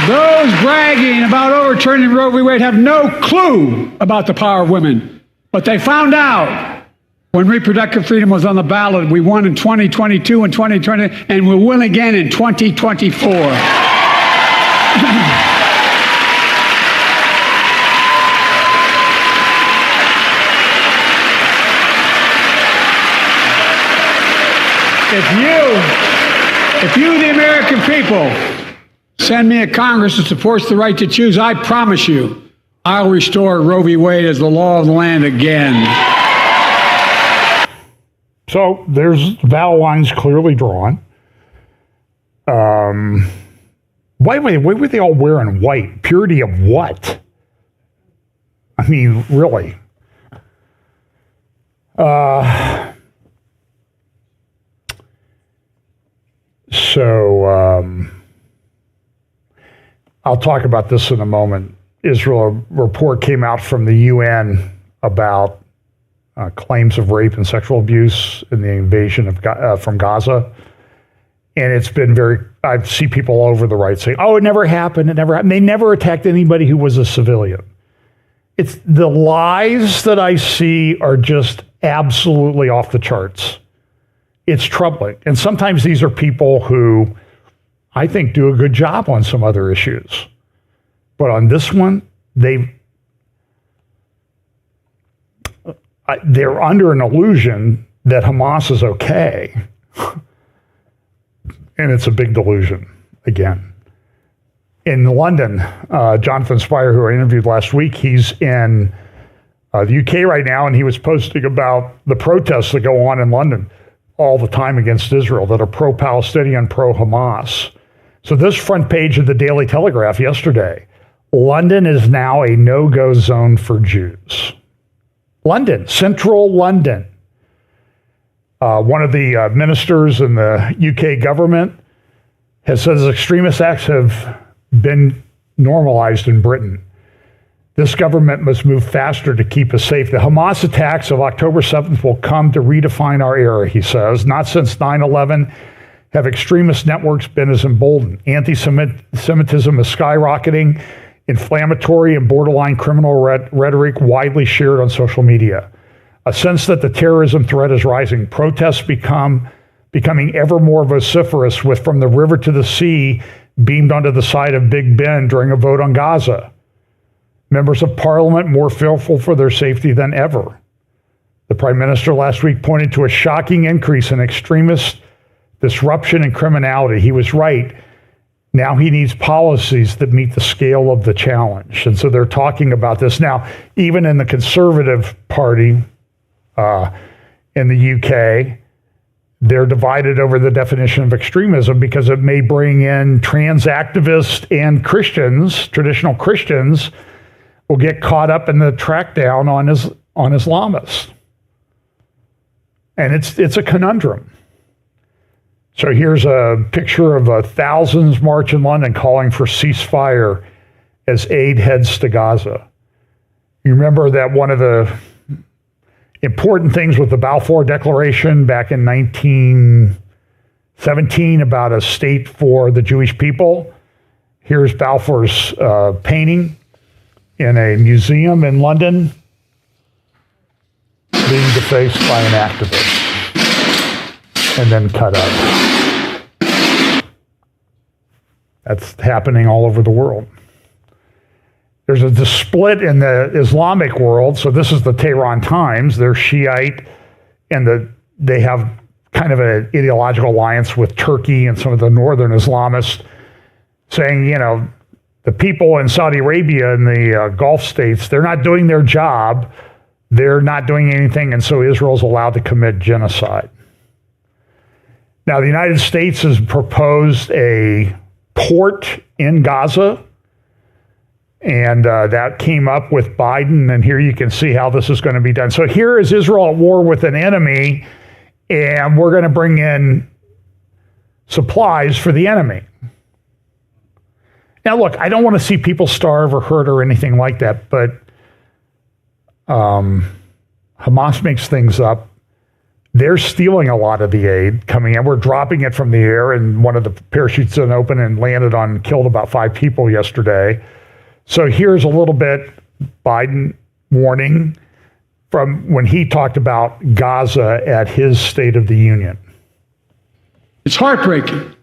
Those bragging about overturning Roe v. Wade have no clue about the power of women. But they found out when reproductive freedom was on the ballot. We won in 2022 and 2020, and we'll win again in 2024. If you, the American people, send me a Congress that supports the right to choose, I promise you, I'll restore Roe v. Wade as the law of the land again. So there's battle lines clearly drawn. Why were they all wearing white? Purity of what? I mean, really. I'll talk about this in a moment. Israel report came out from the UN about claims of rape and sexual abuse in the invasion of from Gaza. And it's been I see people all over the right saying, oh, it never happened. It never happened. They never attacked anybody who was a civilian. It's the lies that I see are just absolutely off the charts. It's troubling. And sometimes these are people who I think do a good job on some other issues. But on this one, they're under an illusion that Hamas is okay. And it's a big delusion, again. In London, Jonathan Spire, who I interviewed last week, he's in the UK right now, and he was posting about the protests that go on in London all the time against Israel that are pro-Palestinian, pro-Hamas. So this front page of the Daily Telegraph yesterday, London is now a no-go zone for Jews. London, central London. One of the ministers in the UK government has said extremist acts have been normalized in Britain. This government must move faster to keep us safe. The Hamas attacks of October 7th will come to redefine our era, he says. Not since 9/11 have extremist networks been as emboldened. Anti-Semitism is skyrocketing, inflammatory and borderline criminal rhetoric widely shared on social media. A sense that the terrorism threat is rising. Protests becoming ever more vociferous, with From the River to the Sea beamed onto the side of Big Ben during a vote on Gaza. Members of parliament more fearful for their safety than ever. The prime minister last week pointed to a shocking increase in extremist disruption and criminality. He was right. Now he needs policies that meet the scale of the challenge. And so they're talking about this. Now, even in the Conservative Party in the UK, they're divided over the definition of extremism, because it may bring in trans activists and Christians, traditional Christians, will get caught up in the crackdown on Islamists. And it's a conundrum. So here's a picture of thousands march in London calling for ceasefire as aid heads to Gaza. You remember that one of the important things with the Balfour Declaration back in 1917 about a state for the Jewish people? Here's Balfour's painting in a museum in London, being defaced by an activist and then cut up. That's happening all over the world. There's a split in the Islamic world. So this is the Tehran Times. They're Shiite, and they have kind of an ideological alliance with Turkey and some of the northern Islamists, saying, the people in Saudi Arabia and the Gulf states, they're not doing their job. They're not doing anything, and so Israel's allowed to commit genocide. Now, the United States has proposed a port in Gaza, and that came up with Biden, and here you can see how this is going to be done. So here is Israel at war with an enemy, and we're going to bring in supplies for the enemy. Now, look, I don't want to see people starve or hurt or anything like that, but Hamas makes things up. They're stealing a lot of the aid coming in. We're dropping it from the air, and one of the parachutes didn't open and landed on, killed about 5 people yesterday. So here's a little bit Biden warning from when he talked about Gaza at his State of the Union. It's heartbreaking.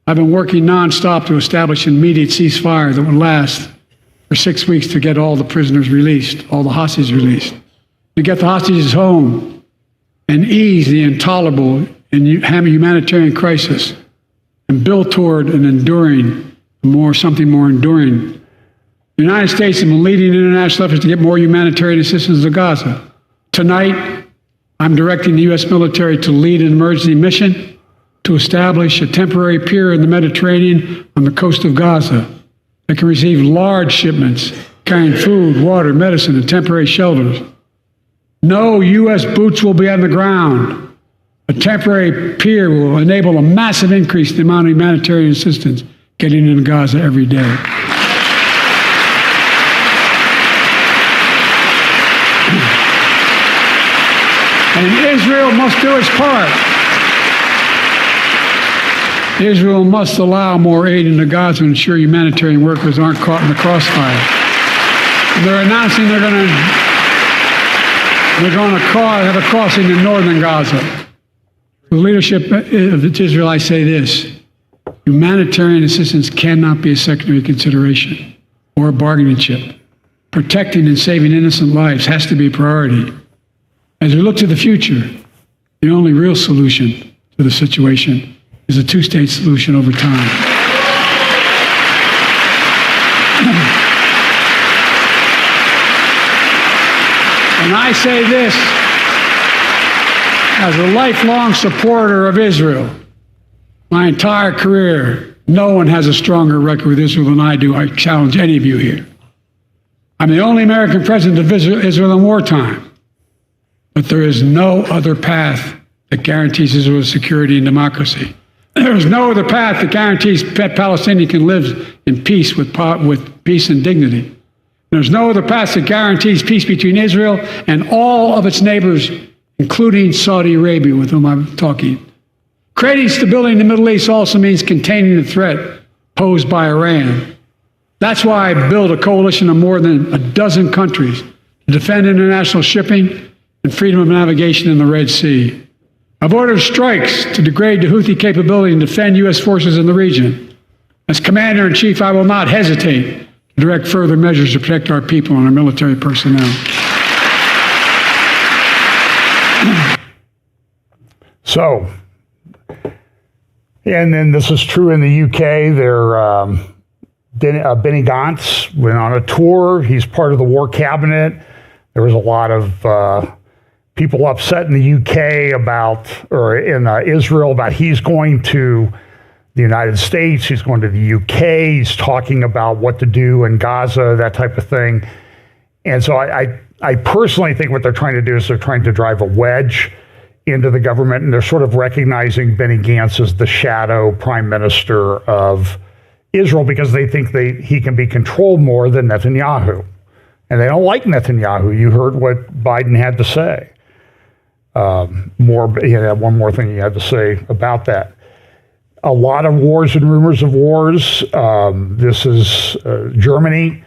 I've been working nonstop to establish an immediate ceasefire that would last for 6 weeks to get all the prisoners released, all the hostages released, to get the hostages home and ease the intolerable and humanitarian crisis and build toward an enduring, something more enduring. The United States has been leading international efforts to get more humanitarian assistance to Gaza. Tonight, I'm directing the U.S. military to lead an emergency mission to establish a temporary pier in the Mediterranean on the coast of Gaza that can receive large shipments carrying food, water, medicine, and temporary shelters. No U.S. boots will be on the ground. A temporary pier will enable a massive increase in the amount of humanitarian assistance getting into Gaza every day. And Israel must do its part. Israel must allow more aid into Gaza to ensure humanitarian workers aren't caught in the crossfire. They're announcing they're going to have a crossing in northern Gaza. The leadership of Israel, I say this: humanitarian assistance cannot be a secondary consideration or a bargaining chip. Protecting and saving innocent lives has to be a priority. As we look to the future, the only real solution to the situation is a two-state solution over time. And I say this as a lifelong supporter of Israel. My entire career, no one has a stronger record with Israel than I do. I challenge any of you here. I'm the only American president to visit Israel in wartime. But there is no other path that guarantees Israel's security and democracy. There is no other path that guarantees Palestinians can live in peace with peace and dignity. There's no other path that guarantees peace between Israel and all of its neighbors, including Saudi Arabia, with whom I'm talking. Creating stability in the Middle East also means containing the threat posed by Iran. That's why I built a coalition of more than a dozen countries to defend international shipping and freedom of navigation in the Red Sea. I've ordered strikes to degrade the Houthi capability and defend U.S. forces in the region. As Commander-in-Chief, I will not hesitate to direct further measures to protect our people and our military personnel. So, and then this is true in the UK. Benny Gantz went on a tour. He's part of the war cabinet. There was a lot of people upset in the UK about, or in Israel about he's going to the United States, he's going to the UK, he's talking about what to do in Gaza, that type of thing. And so I personally think what they're trying to do is they're trying to drive a wedge into the government, and they're sort of recognizing Benny Gantz as the shadow prime minister of Israel because they think he can be controlled more than Netanyahu. And they don't like Netanyahu. You heard what Biden had to say. He had one more thing he had to say about that. A lot of wars and rumors of wars. This is Germany.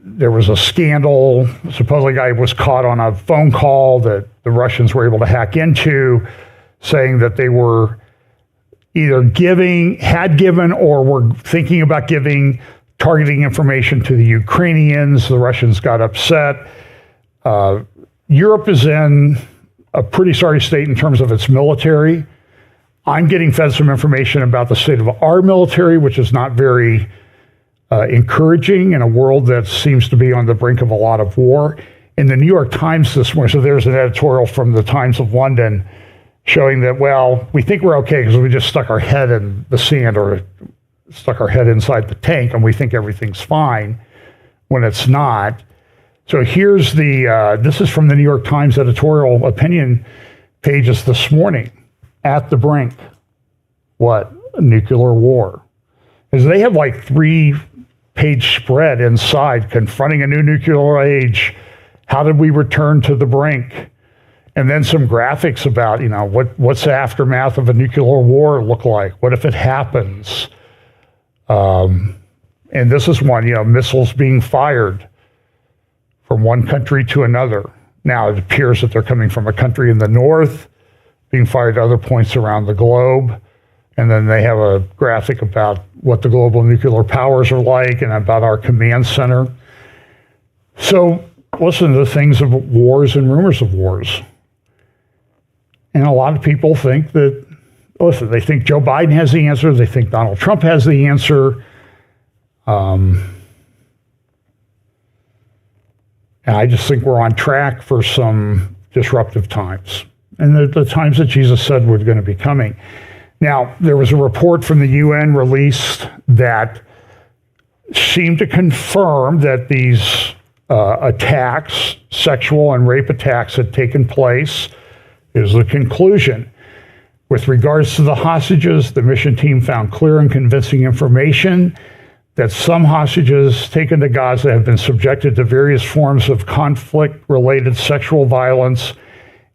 There was a scandal. Supposedly a guy was caught on a phone call that the Russians were able to hack into, saying that they were either had given or were thinking about giving targeting information to the Ukrainians. The Russians got upset. Europe is in a pretty sorry state in terms of its military. I'm getting fed some information about the state of our military, which is not very encouraging in a world that seems to be on the brink of a lot of war. In the New York Times this morning, so there's an editorial from the Times of London showing that, well, we think we're okay because we just stuck our head in the sand or stuck our head inside the tank and we think everything's fine when it's not. So here's this is from the New York Times editorial opinion pages this morning. At the brink. What? A nuclear war. Because they have like 3-page spread inside, confronting a new nuclear age. How did we return to the brink? And then some graphics about, what's the aftermath of a nuclear war look like? What if it happens? And this is one, missiles being fired from one country to another. Now it appears that they're coming from a country in the north, being fired at other points around the globe. And then they have a graphic about what the global nuclear powers are like and about our command center. So listen to the things of wars and rumors of wars. And a lot of people think that, they think Joe Biden has the answer. They think Donald Trump has the answer. And I just think we're on track for some disruptive times. And the times that Jesus said were going to be coming. Now, there was a report from the UN released that seemed to confirm that these attacks, sexual and rape attacks, had taken place. Is the conclusion. With regards to the hostages, the mission team found clear and convincing information that some hostages taken to Gaza have been subjected to various forms of conflict-related sexual violence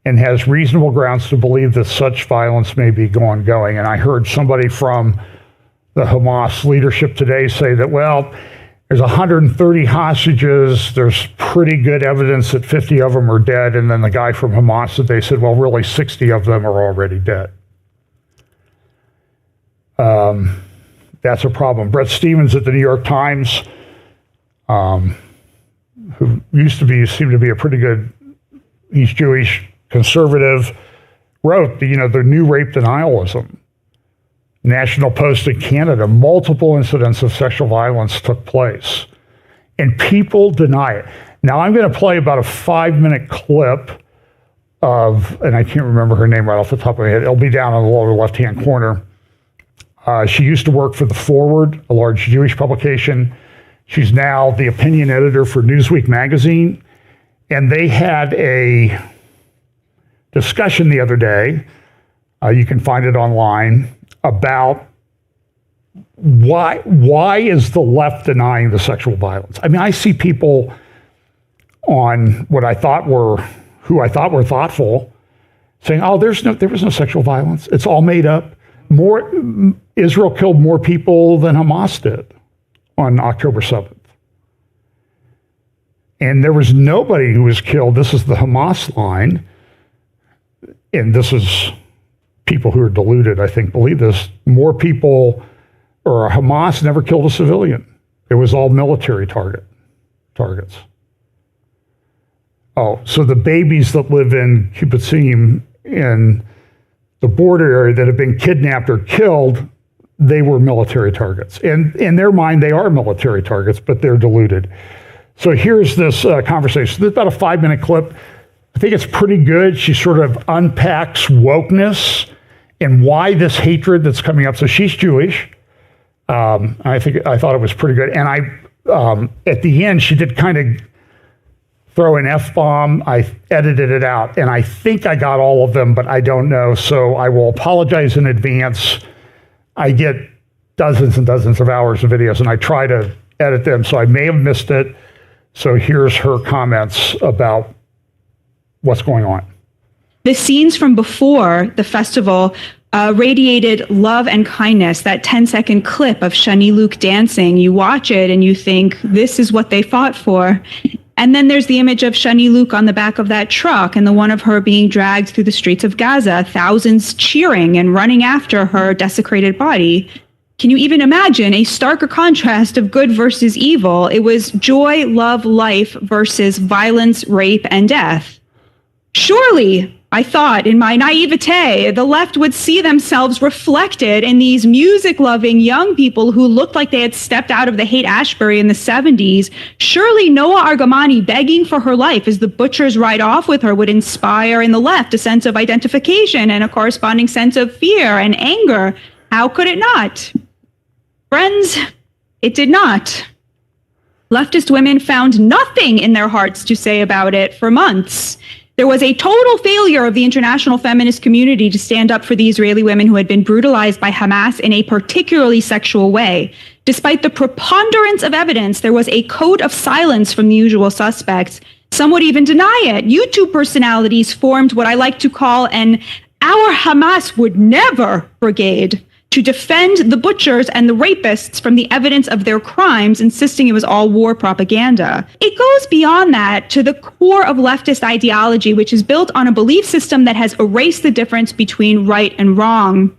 and has reasonable grounds to believe that such violence may be ongoing. And I heard somebody from the Hamas leadership today say that, there's 130 hostages. There's pretty good evidence that 50 of them are dead. And then the guy from Hamas said, they said, really 60 of them are already dead. That's a problem. Bret Stephens at the New York Times, who seemed to be a pretty good, he's Jewish, conservative, wrote, the new rape denialism. National Post in Canada, multiple incidents of sexual violence took place. And people deny it. Now, I'm going to play about a 5-minute clip of, and I can't remember her name right off the top of my head. It'll be down in the lower left-hand corner. She used to work for The Forward, a large Jewish publication. She's now the opinion editor for Newsweek magazine. And they had a discussion the other day, you can find it online, about why is the left denying the sexual violence? I mean, I see people on who I thought were thoughtful, saying, "Oh, there was no sexual violence. It's all made up. Israel killed more people than Hamas did on October 7th. And there was nobody who was killed." This is the Hamas line, and this is people who are deluded, I think, believe this. More people, or Hamas never killed a civilian. It was all military targets. Oh, so the babies that live in Kibbutzim in the border area that have been kidnapped or killed, they were military targets. And in their mind, they are military targets, but they're deluded. So here's this conversation. This is about a 5-minute clip. I think it's pretty good. She sort of unpacks wokeness and why this hatred that's coming up. So she's Jewish. I thought it was pretty good. And at the end, she did kind of throw an F-bomb. I edited it out, and I think I got all of them, but I don't know. So I will apologize in advance. I get dozens and dozens of hours of videos, and I try to edit them, so I may have missed it. So here's her comments about what's going on. The scenes from before the festival radiated love and kindness. That 10-second clip of Shani Luke dancing, you watch it and you think, this is what they fought for. And then there's the image of Shani Luke on the back of that truck and the one of her being dragged through the streets of Gaza, thousands cheering and running after her desecrated body. Can you even imagine a starker contrast of good versus evil? It was joy, love, life versus violence, rape, and death. Surely, I thought in my naivete, the left would see themselves reflected in these music-loving young people who looked like they had stepped out of the Haight-Ashbury in the 70s. Surely Noah Argamani begging for her life as the butchers ride off with her would inspire in the left a sense of identification and a corresponding sense of fear and anger. How could it not? Friends, it did not. Leftist women found nothing in their hearts to say about it for months. There was a total failure of the international feminist community to stand up for the Israeli women who had been brutalized by Hamas in a particularly sexual way. Despite the preponderance of evidence, there was a code of silence from the usual suspects. Some would even deny it. YouTube personalities formed what I like to an "Our Hamas would never" brigade to defend the butchers and the rapists from the evidence of their crimes, insisting it was all war propaganda. It goes beyond that to the core of leftist ideology, which is built on a belief system that has erased the difference between right and wrong.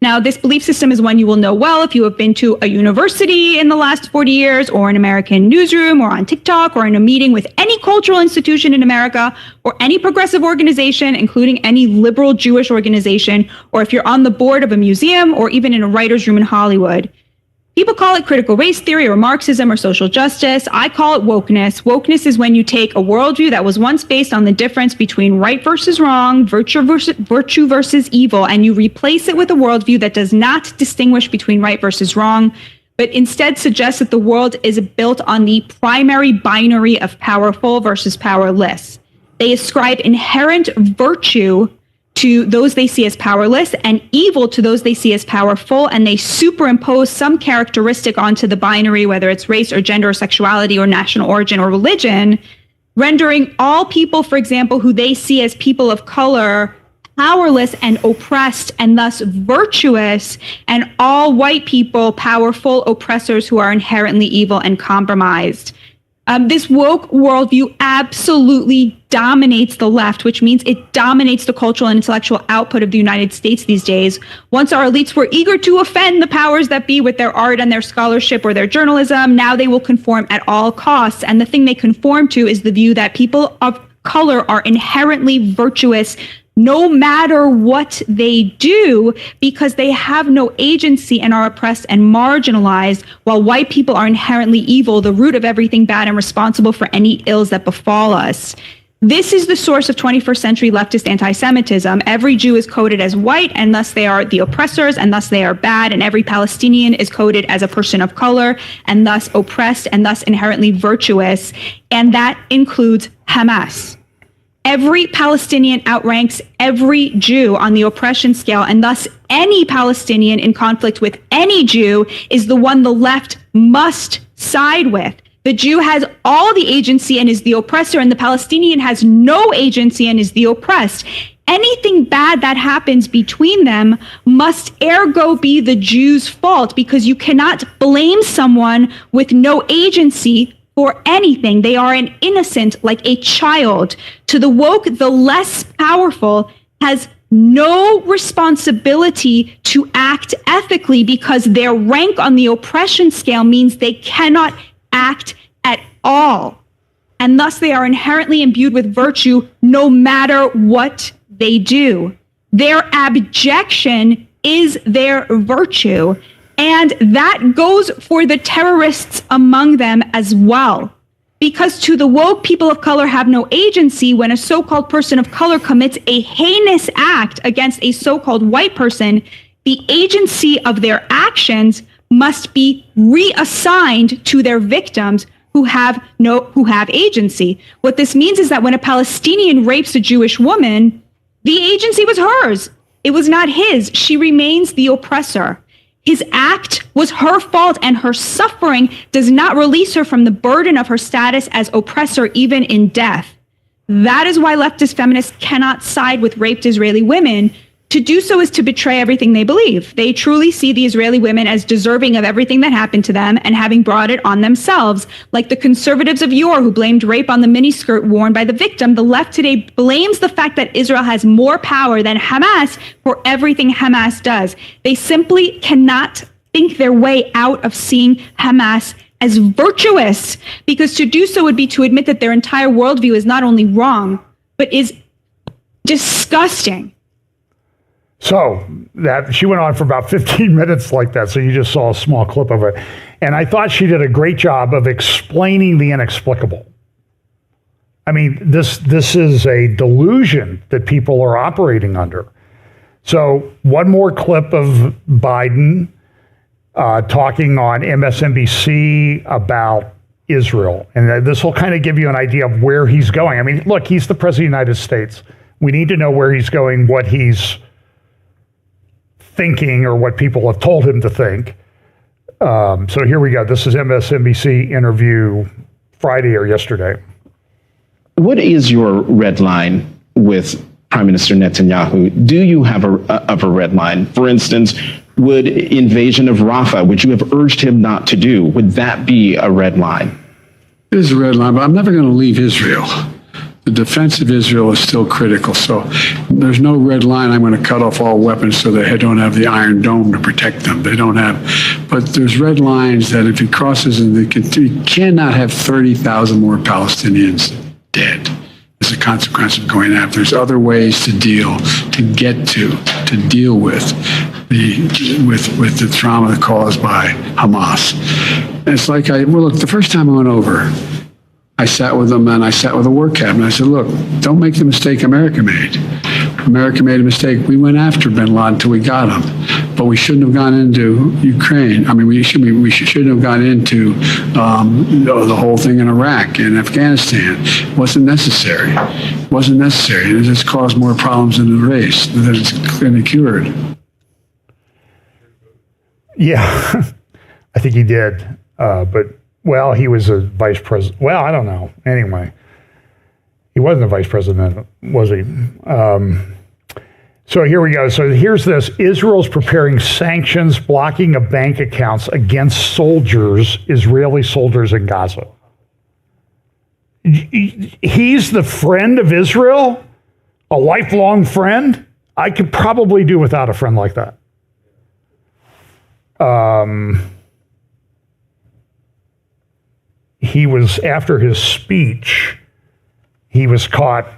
Now, this belief system is one you will know well if you have been to a university in the last 40 years, or an American newsroom, or on TikTok, or in a meeting with any cultural institution in America, or any progressive organization, including any liberal Jewish organization, or if you're on the board of a museum, or even in a writer's room in Hollywood. People call it critical race theory or Marxism or social justice. I call it wokeness. Wokeness is when you take a worldview that was once based on the difference between right versus wrong, virtue versus evil, and you replace it with a worldview that does not distinguish between right versus wrong, but instead suggests that the world is built on the primary binary of powerful versus powerless. They ascribe inherent virtue to those they see as powerless and evil to those they see as powerful, and they superimpose some characteristic onto the binary, whether it's race or gender or sexuality or national origin or religion, rendering all people, for example, who they see as people of color powerless and oppressed and thus virtuous, and all white people powerful oppressors who are inherently evil and compromised. This woke worldview absolutely dominates the left, which means it dominates the cultural and intellectual output of the United States these days. Once our elites were eager to offend the powers that be with their art and their scholarship or their journalism, now they will conform at all costs. And the thing they conform to is the view that people of color are inherently virtuous no matter what they do, because they have no agency and are oppressed and marginalized, while white people are inherently evil, the root of everything bad and responsible for any ills that befall us. This is the source of 21st century leftist anti-Semitism. Every Jew is coded as white, and thus they are the oppressors, and thus they are bad, and every Palestinian is coded as a person of color, and thus oppressed, and thus inherently virtuous, and that includes Hamas. Every Palestinian outranks every Jew on the oppression scale, and thus any Palestinian in conflict with any Jew is the one the left must side with. The Jew has all the agency and is the oppressor, and the Palestinian has no agency and is the oppressed. Anything bad that happens between them must ergo be the Jew's fault, because you cannot blame someone with no agency for anything. They are an innocent, like a child. To the woke, the less powerful has no responsibility to act ethically, because their rank on the oppression scale means they cannot act at all. And thus they are inherently imbued with virtue no matter what they do. Their abjection is their virtue. And that goes for the terrorists among them as well. Because to the woke, people of color have no agency. When a so-called person of color commits a heinous act against a so-called white person, the agency of their actions must be reassigned to their victims who have agency. What this means is that when a Palestinian rapes a Jewish woman, the agency was hers. It was not his. She remains the oppressor. His act was her fault, and her suffering does not release her from the burden of her status as oppressor, even in death. That is why leftist feminists cannot side with raped Israeli women. To do so is to betray everything they believe. They truly see the Israeli women as deserving of everything that happened to them and having brought it on themselves. Like the conservatives of yore who blamed rape on the miniskirt worn by the victim, the left today blames the fact that Israel has more power than Hamas for everything Hamas does. They simply cannot think their way out of seeing Hamas as virtuous, because to do so would be to admit that their entire worldview is not only wrong, but is disgusting. So that she went on for about 15 minutes like that. So you just saw a small clip of it. And I thought she did a great job of explaining the inexplicable. I mean, this is a delusion that people are operating under. So one more clip of Biden talking on MSNBC about Israel. And this will kind of give you an idea of where he's going. I mean, look, he's the president of the United States. We need to know where he's going, what he's thinking, or what people have told him to think. So here we go. This is MSNBC interview Friday or yesterday. What is your red line with Prime Minister Netanyahu? Do you have a red line? For instance, would invasion of Rafah, which you have urged him not to do, would that be a red line? It is a red line, but I'm never going to leave Israel. The defense of Israel is still critical, so there's no red line. I'm going to cut off all weapons so they don't have the Iron Dome to protect them. They don't have, but there's red lines that if he crosses, and he cannot have 30,000 more Palestinians dead as a consequence of going after. There's other ways to deal with the trauma caused by Hamas. And it's like look, the first time I went over, I sat with them, and I sat with the war cabinet. I said, look, don't make the mistake America made. America made a mistake. We went after bin Laden until we got him, but we shouldn't have gone into Ukraine. I mean, we shouldn't have gone into the whole thing in Iraq and Afghanistan. It wasn't necessary. It wasn't necessary. It just caused more problems in the race than it's going to be cured. Yeah, I think he did, but... Well, he was a vice president. Well, I don't know. Anyway, he wasn't a vice president, was he? So here we go. So here's this. Israel's preparing sanctions blocking of bank accounts against soldiers, Israeli soldiers in Gaza. He's the friend of Israel? A lifelong friend? I could probably do without a friend like that. He was, after his speech, he was caught,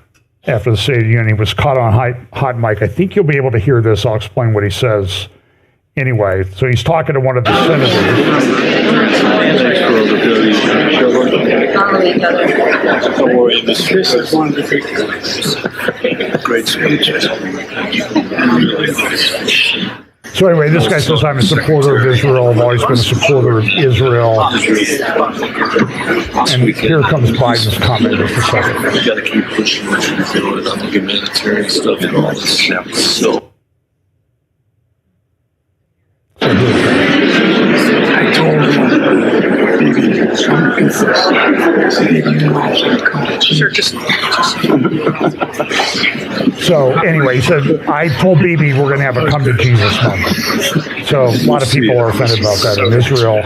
after the State of the Union, he was caught on hot mic. I think you'll be able to hear this. I'll explain what he says anyway. So he's talking to one of the senators. So anyway, this guy says, I'm a supporter of Israel. I've always been a supporter of Israel. And here comes Biden's comment in just a second. We got to keep pushing on the humanitarian stuff and all this stuff. So I told him, baby, I'm So anyway, he said, I told Bibi we're going to have a come to Jesus moment. So a lot of people are offended about that in Israel.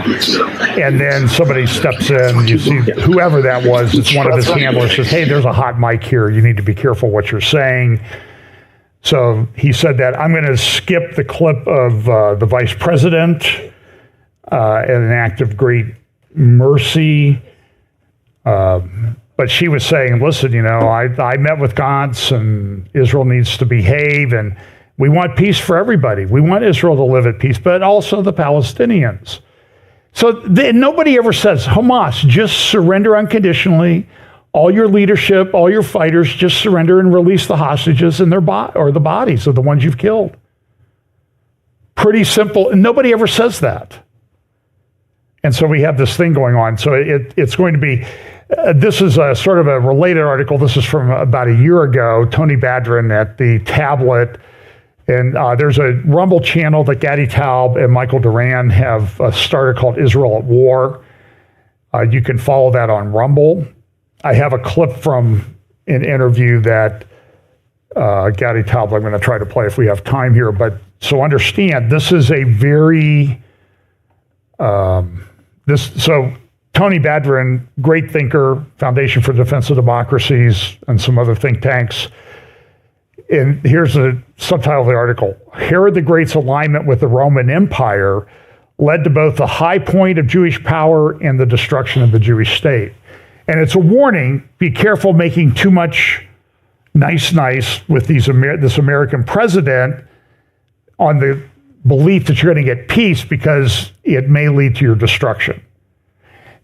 And then somebody steps in, you see whoever that was, it's one of his handlers, says, hey, there's a hot mic here. You need to be careful what you're saying. So he said that. I'm going to skip the clip of the vice president in an act of great mercy. But she was saying, listen, I met with Gantz and Israel needs to behave and we want peace for everybody. We want Israel to live at peace, but also the Palestinians. So nobody ever says, Hamas, just surrender unconditionally. All your leadership, all your fighters, just surrender and release the hostages and or the bodies of the ones you've killed. Pretty simple. And nobody ever says that. And so we have this thing going on. So it's going to be, this is a sort of a related article. This is from about a year ago, Tony Badrin at the Tablet. And there's a Rumble channel that Gadi Taub and Michael Duran have started called Israel at War. You can follow that on Rumble. I have a clip from an interview that Gadi Taub, I'm going to try to play if we have time here. But so understand, this is a very, so Tony Badrin, great thinker, Foundation for Defense of Democracies, and some other think tanks. And here's the subtitle of the article. Herod the Great's alignment with the Roman Empire led to both the high point of Jewish power and the destruction of the Jewish state. And it's a warning, be careful making too much nice with this American president on the belief that you're going to get peace because it may lead to your destruction.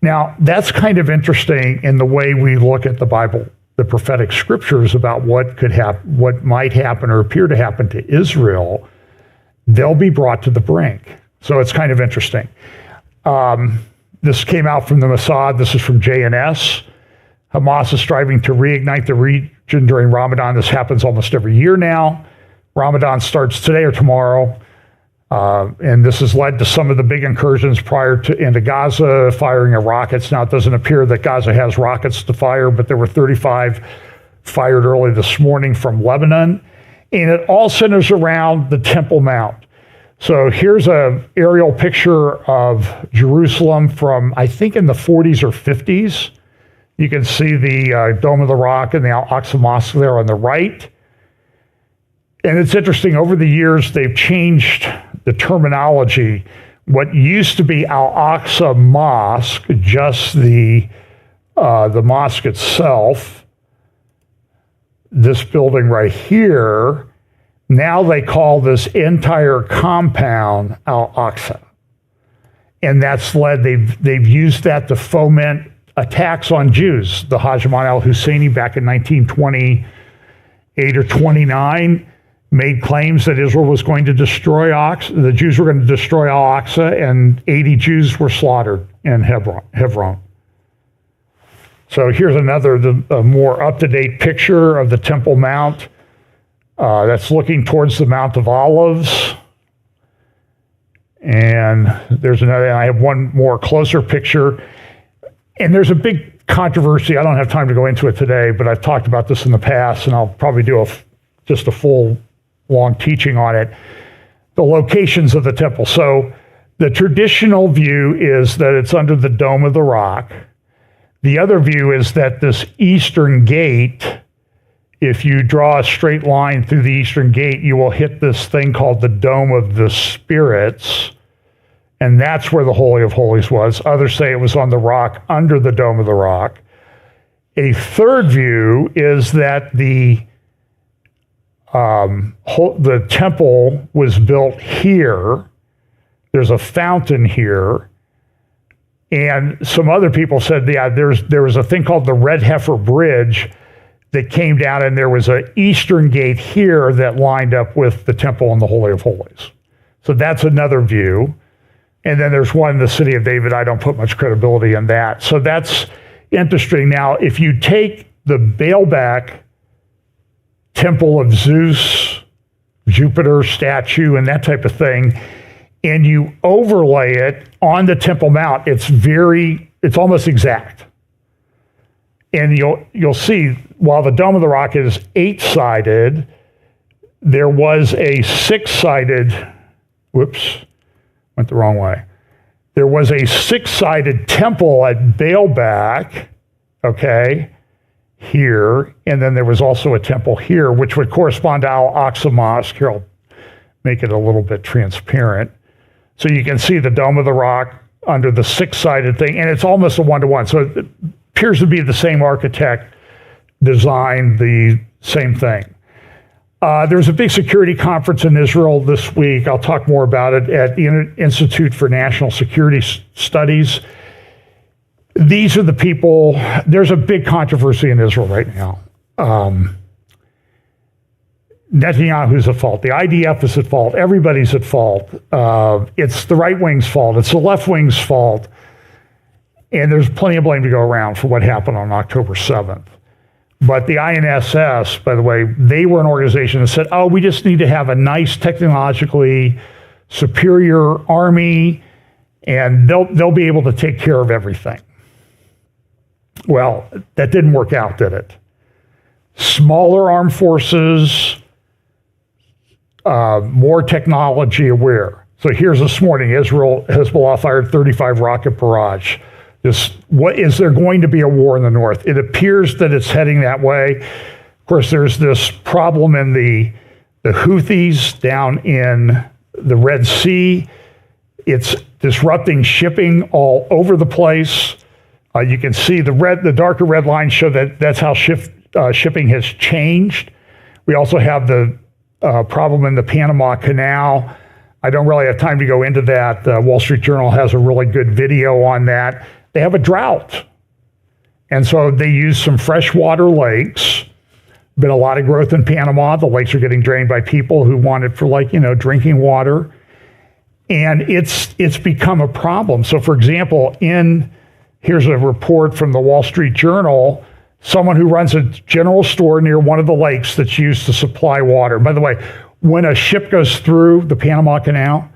Now, that's kind of interesting in the way we look at the Bible, the prophetic scriptures about what could happen, what might happen or appear to happen to Israel. They'll be brought to the brink. So it's kind of interesting. This came out from the Mossad. This is from JNS. Hamas is striving to reignite the region during Ramadan. This happens almost every year now. Ramadan starts today or tomorrow. And this has led to some of the big incursions into Gaza, firing of rockets. Now, it doesn't appear that Gaza has rockets to fire, but there were 35 fired early this morning from Lebanon. And it all centers around the Temple Mount. So here's an aerial picture of Jerusalem from, I think, in the 40s or 50s. You can see the Dome of the Rock and the Al-Aqsa Mosque there on the right. And it's interesting, over the years, they've changed the terminology. What used to be Al-Aqsa Mosque, just the mosque itself, this building right here, now they call this entire compound Al-Aqsa. And that's they've used that to foment attacks on Jews. The Hajj al-Husseini back in 1928 or 29 made claims that Israel was going to destroy the Jews were going to destroy Al-Aqsa, and 80 Jews were slaughtered in Hebron. So here's a more up-to-date picture of the Temple Mount. That's looking towards the Mount of Olives. And there's another, I have one more closer picture. And there's a big controversy. I don't have time to go into it today, but I've talked about this in the past, and I'll probably do just a full, long teaching on it. The locations of the temple. So the traditional view is that it's under the Dome of the Rock. The other view is that this eastern gate, if you draw a straight line through the eastern gate, you will hit this thing called the Dome of the Spirits, and that's where the Holy of Holies was. Others say it was on the rock under the Dome of the Rock. A third view is that the temple was built here. There's a fountain here, And some other people said, yeah, there was a thing called the Red Heifer Bridge that came down, and there was an eastern gate here that lined up with the temple and the Holy of Holies. So that's another view. And then there's one in the city of David. I don't put much credibility in that. So that's interesting. Now, if you take the Baalbek temple of Zeus, Jupiter statue, and that type of thing, and you overlay it on the Temple Mount, it's almost exact. And you'll see, while the Dome of the Rock is 8-sided, there was a 6-sided, went the wrong way. There was a 6-sided temple at Baalbek, okay, here, and then there was also a temple here, which would correspond to Al-Aqsa Mosque. Here, I'll make it a little bit transparent. So you can see the Dome of the Rock under the 6-sided thing, and it's almost a 1-to-1. So it appears to be the same architect designed the same thing. There's a big security conference in Israel this week. I'll talk more about it at the Institute for National Security Studies. These are the people, there's a big controversy in Israel right now. Netanyahu's at fault. The IDF is at fault. Everybody's at fault. It's the right wing's fault. It's the left wing's fault. And there's plenty of blame to go around for what happened on October 7th. But the INSS, by the way, they were an organization that said, oh, we just need to have a nice technologically superior army, and they'll be able to take care of everything. Well, that didn't work out, did it? Smaller armed forces, more technology aware. So here's this morning, Hezbollah fired 35 rocket barrage. Is there going to be a war in the north? It appears that it's heading that way. Of course, there's this problem in the Houthis down in the Red Sea. It's disrupting shipping all over the place. You can see the darker red lines show that's how shipping has changed. We also have the problem in the Panama Canal. I don't really have time to go into that. Wall Street Journal has a really good video on that. They have a drought. And so they use some freshwater lakes. Been a lot of growth in Panama. The lakes are getting drained by people who want it for drinking water. And it's become a problem. So for example, here's a report from the Wall Street Journal, someone who runs a general store near one of the lakes that's used to supply water. By the way, when a ship goes through the Panama Canal,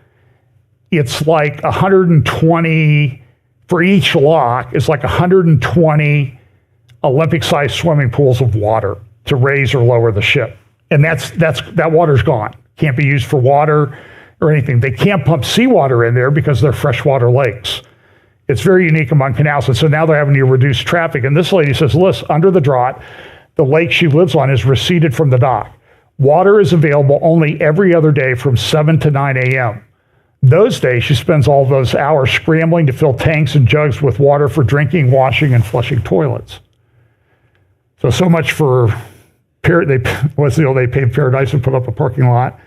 it's like 120, for each lock, it's like 120 Olympic-sized swimming pools of water to raise or lower the ship. And that water's gone. Can't be used for water or anything. They can't pump seawater in there because they're freshwater lakes. It's very unique among canals, and so now they're having to reduce traffic. And this lady says, listen, under the drought, the lake she lives on is receded from the dock. Water is available only every other day from 7 to 9 a.m. Those days, she spends all those hours scrambling to fill tanks and jugs with water for drinking, washing, and flushing toilets. So much for, they paid Paradise and put up a parking lot,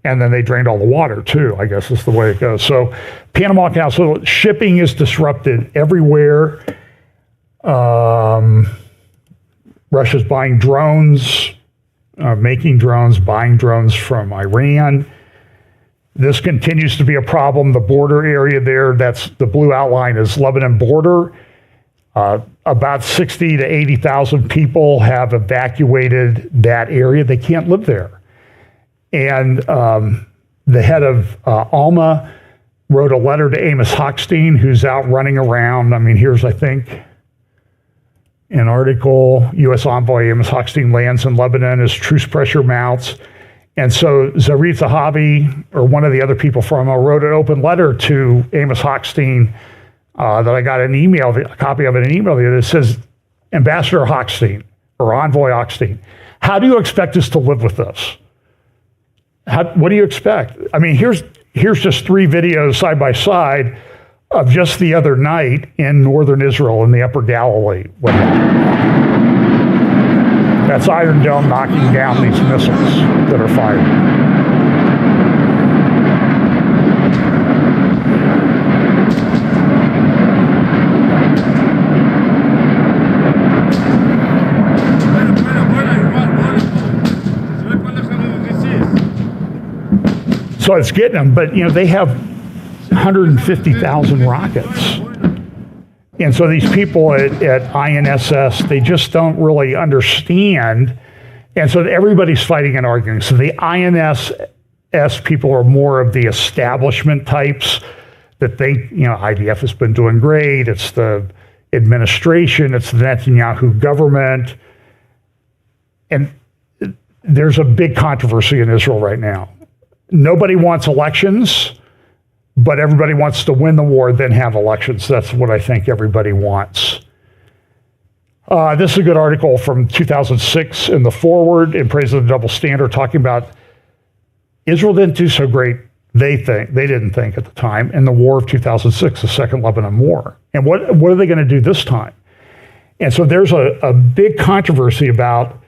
and then they drained all the water too, I guess is the way it goes. So Panama Canal, so shipping is disrupted everywhere. Russia's buying drones, making drones, buying drones from Iran. This continues to be a problem. The border area there, that's the blue outline, is Lebanon border. About 60 to 80,000 people have evacuated that area. They can't live there. And the head of Alma wrote a letter to Amos Hochstein, who's out running around. I mean, here's, I think, an article, U.S. envoy Amos Hochstein lands in Lebanon as truce pressure mounts. And so Zarif Zahavi, or one of the other people from Alma, wrote an open letter to Amos Hochstein that I got a copy of it in an email that says, Ambassador Hochstein, or Envoy Hochstein, how do you expect us to live with this? What do you expect? I mean, here's just 3 videos side by side of just the other night in northern Israel in the Upper Galilee. What happened? That's Iron Dome knocking down these missiles that are fired. So it's getting them, but they have 150,000 rockets. And so these people at INSS, they just don't really understand. And so everybody's fighting and arguing. So the INSS people are more of the establishment types that think, IDF has been doing great. It's the administration. It's the Netanyahu government. And there's a big controversy in Israel right now. Nobody wants elections, but everybody wants to win the war, then have elections. That's what I think everybody wants. This is a good article from 2006 in the foreword in praise of the double standard, talking about Israel didn't do so great, they didn't think at the time, in the war of 2006, the Second Lebanon War. And what are they going to do this time? And so there's a big controversy about,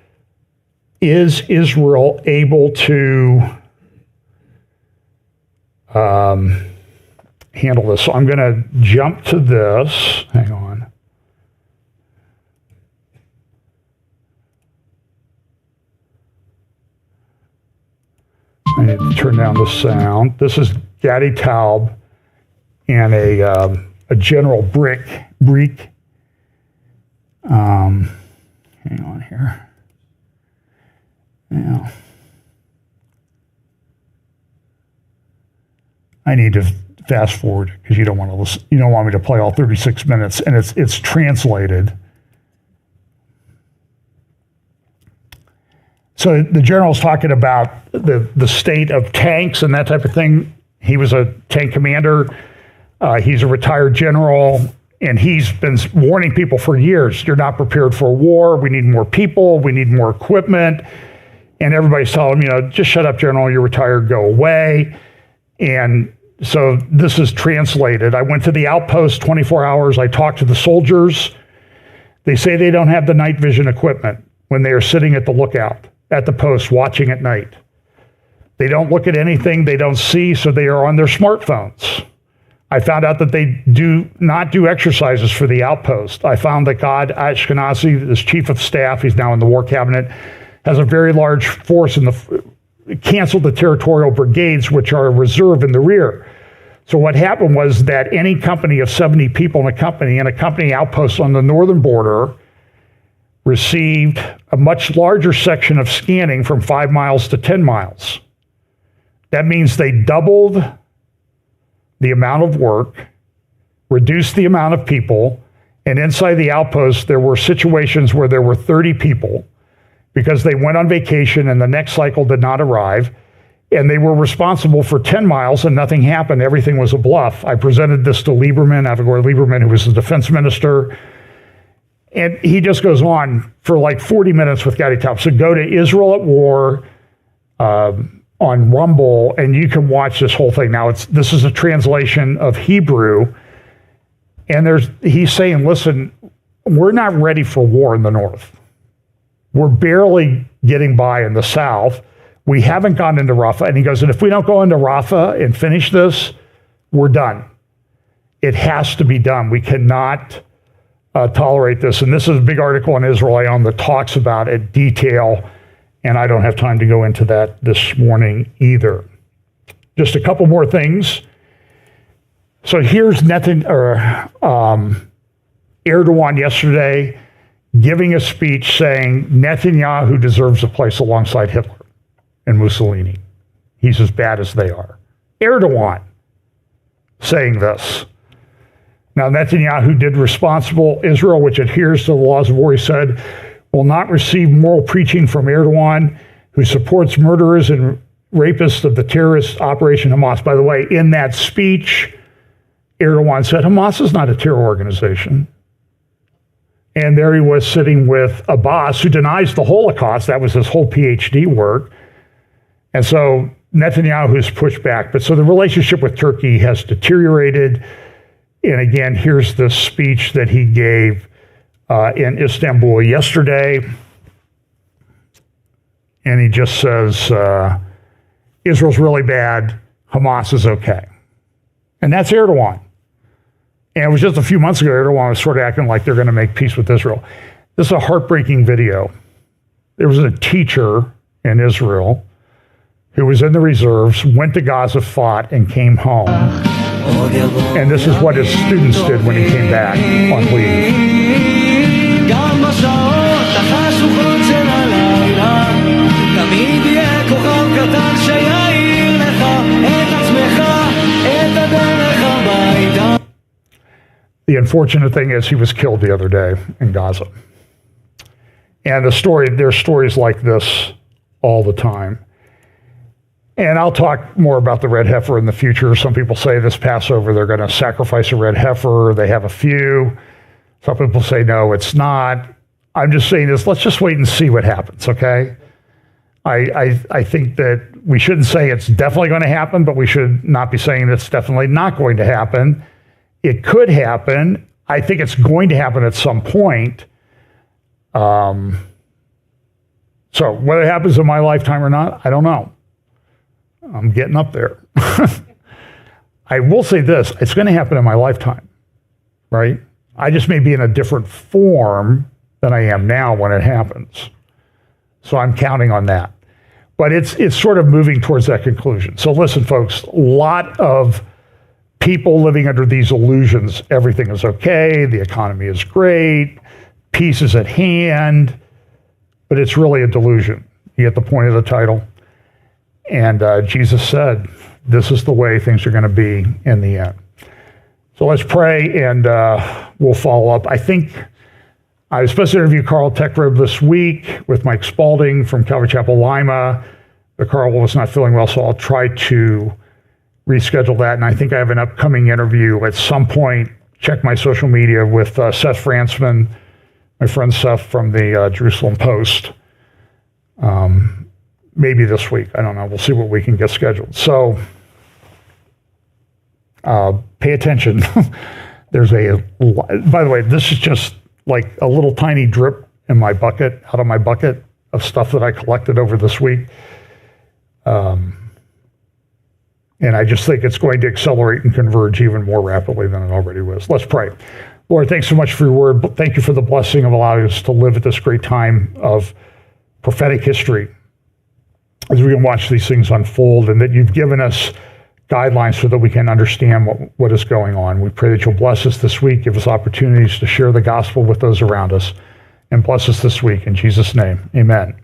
is Israel able to handle this? So I'm going to jump to this. Hang on. I need to turn down the sound. This is Gadi Taub and a General Brick. Hang on here. Now, I need to fast forward because you don't want to listen. You don't want me to play all 36 minutes, and it's translated. So the general's talking about the state of tanks and that type of thing. He was a tank commander. He's a retired general, and he's been warning people for years, you're not prepared for a war. We need more people. We need more equipment. And everybody's telling him, just shut up, General. You're retired. Go away. And so this is translated. I went to the outpost 24 hours. I talked to the soldiers. They say they don't have the night vision equipment when they are sitting at the lookout at the post watching at night. They don't look at anything they don't see, so they are on their smartphones. I found out that they do not do exercises for the outpost. I found that Gad Ashkenazi, this chief of staff, he's now in the war cabinet, has a very large force canceled the territorial brigades, which are a reserve in the rear. So what happened was that any company of 70 people in a company outpost on the northern border received a much larger section of scanning from 5 miles to 10 miles. That means they doubled the amount of work, reduced the amount of people, and inside the outpost, there were situations where there were 30 people because they went on vacation and the next cycle did not arrive, and they were responsible for 10 miles and nothing happened. Everything was a bluff. I presented this to Avigdor Lieberman, who was the defense minister, and he just goes on for like 40 minutes with Gadi Taub. So go to Israel at War on Rumble, and you can watch this whole thing. Now, this is a translation of Hebrew, and he's saying, listen, we're not ready for war in the north. We're barely getting by in the south. We haven't gone into Rafah. And he goes, and if we don't go into Rafah and finish this, we're done. It has to be done. We cannot tolerate this. And this is a big article in Israel that talks about it detail, and I don't have time to go into that this morning either. Just a couple more things. So here's Erdogan yesterday giving a speech saying Netanyahu deserves a place alongside Hitler and Mussolini. He's as bad as they are. Erdogan saying this. Now, Netanyahu did responsible Israel, which adheres to the laws of war, he said, will not receive moral preaching from Erdogan, who supports murderers and rapists of the terrorist operation Hamas. By the way, in that speech, Erdogan said Hamas is not a terror organization. And there he was sitting with Abbas, who denies the Holocaust. That was his whole PhD work. And so Netanyahu's pushed back. But so the relationship with Turkey has deteriorated. And again, here's the speech that he gave in Istanbul yesterday. And he just says, Israel's really bad, Hamas is okay. And that's Erdogan. And it was just a few months ago, Erdogan was sort of acting like they're going to make peace with Israel. This is a heartbreaking video. There was a teacher in Israel who was in the reserves, went to Gaza, fought, and came home. And this is what his students did when he came back on leave. The unfortunate thing is he was killed the other day in Gaza. And there's stories like this all the time. And I'll talk more about the red heifer in the future. Some people say this Passover, they're going to sacrifice a red heifer. They have a few. Some people say, no, it's not. I'm just saying this, let's just wait and see what happens, okay? I think that we shouldn't say it's definitely going to happen, but we should not be saying it's definitely not going to happen. It could happen. I think it's going to happen at some point. So whether it happens in my lifetime or not, I don't know. I'm getting up there. I will say this, it's going to happen in my lifetime, right? I just may be in a different form than I am now when it happens. So I'm counting on that. But it's sort of moving towards that conclusion. So listen, folks, a lot of people living under these illusions, everything is okay, the economy is great, peace is at hand, but it's really a delusion. You get the point of the title? And Jesus said, this is the way things are going to be in the end. So let's pray, and we'll follow up. I think I was supposed to interview Carl Techrib this week with Mike Spalding from Calvary Chapel, Lima. But Carl was not feeling well, so I'll try to reschedule that. And I think I have an upcoming interview at some point. Check my social media with Seth Fransman, my friend Seth from the Jerusalem Post. Maybe this week. I don't know. We'll see what we can get scheduled. So pay attention. By the way, this is just like a little tiny drip in my bucket, out of my bucket of stuff that I collected over this week. And I just think it's going to accelerate and converge even more rapidly than it already was. Let's pray. Lord, thanks so much for your word. Thank you for the blessing of allowing us to live at this great time of prophetic history as we can watch these things unfold, and that you've given us guidelines so that we can understand what is going on. We pray that you'll bless us this week, give us opportunities to share the gospel with those around us, and bless us this week. In Jesus' name, amen.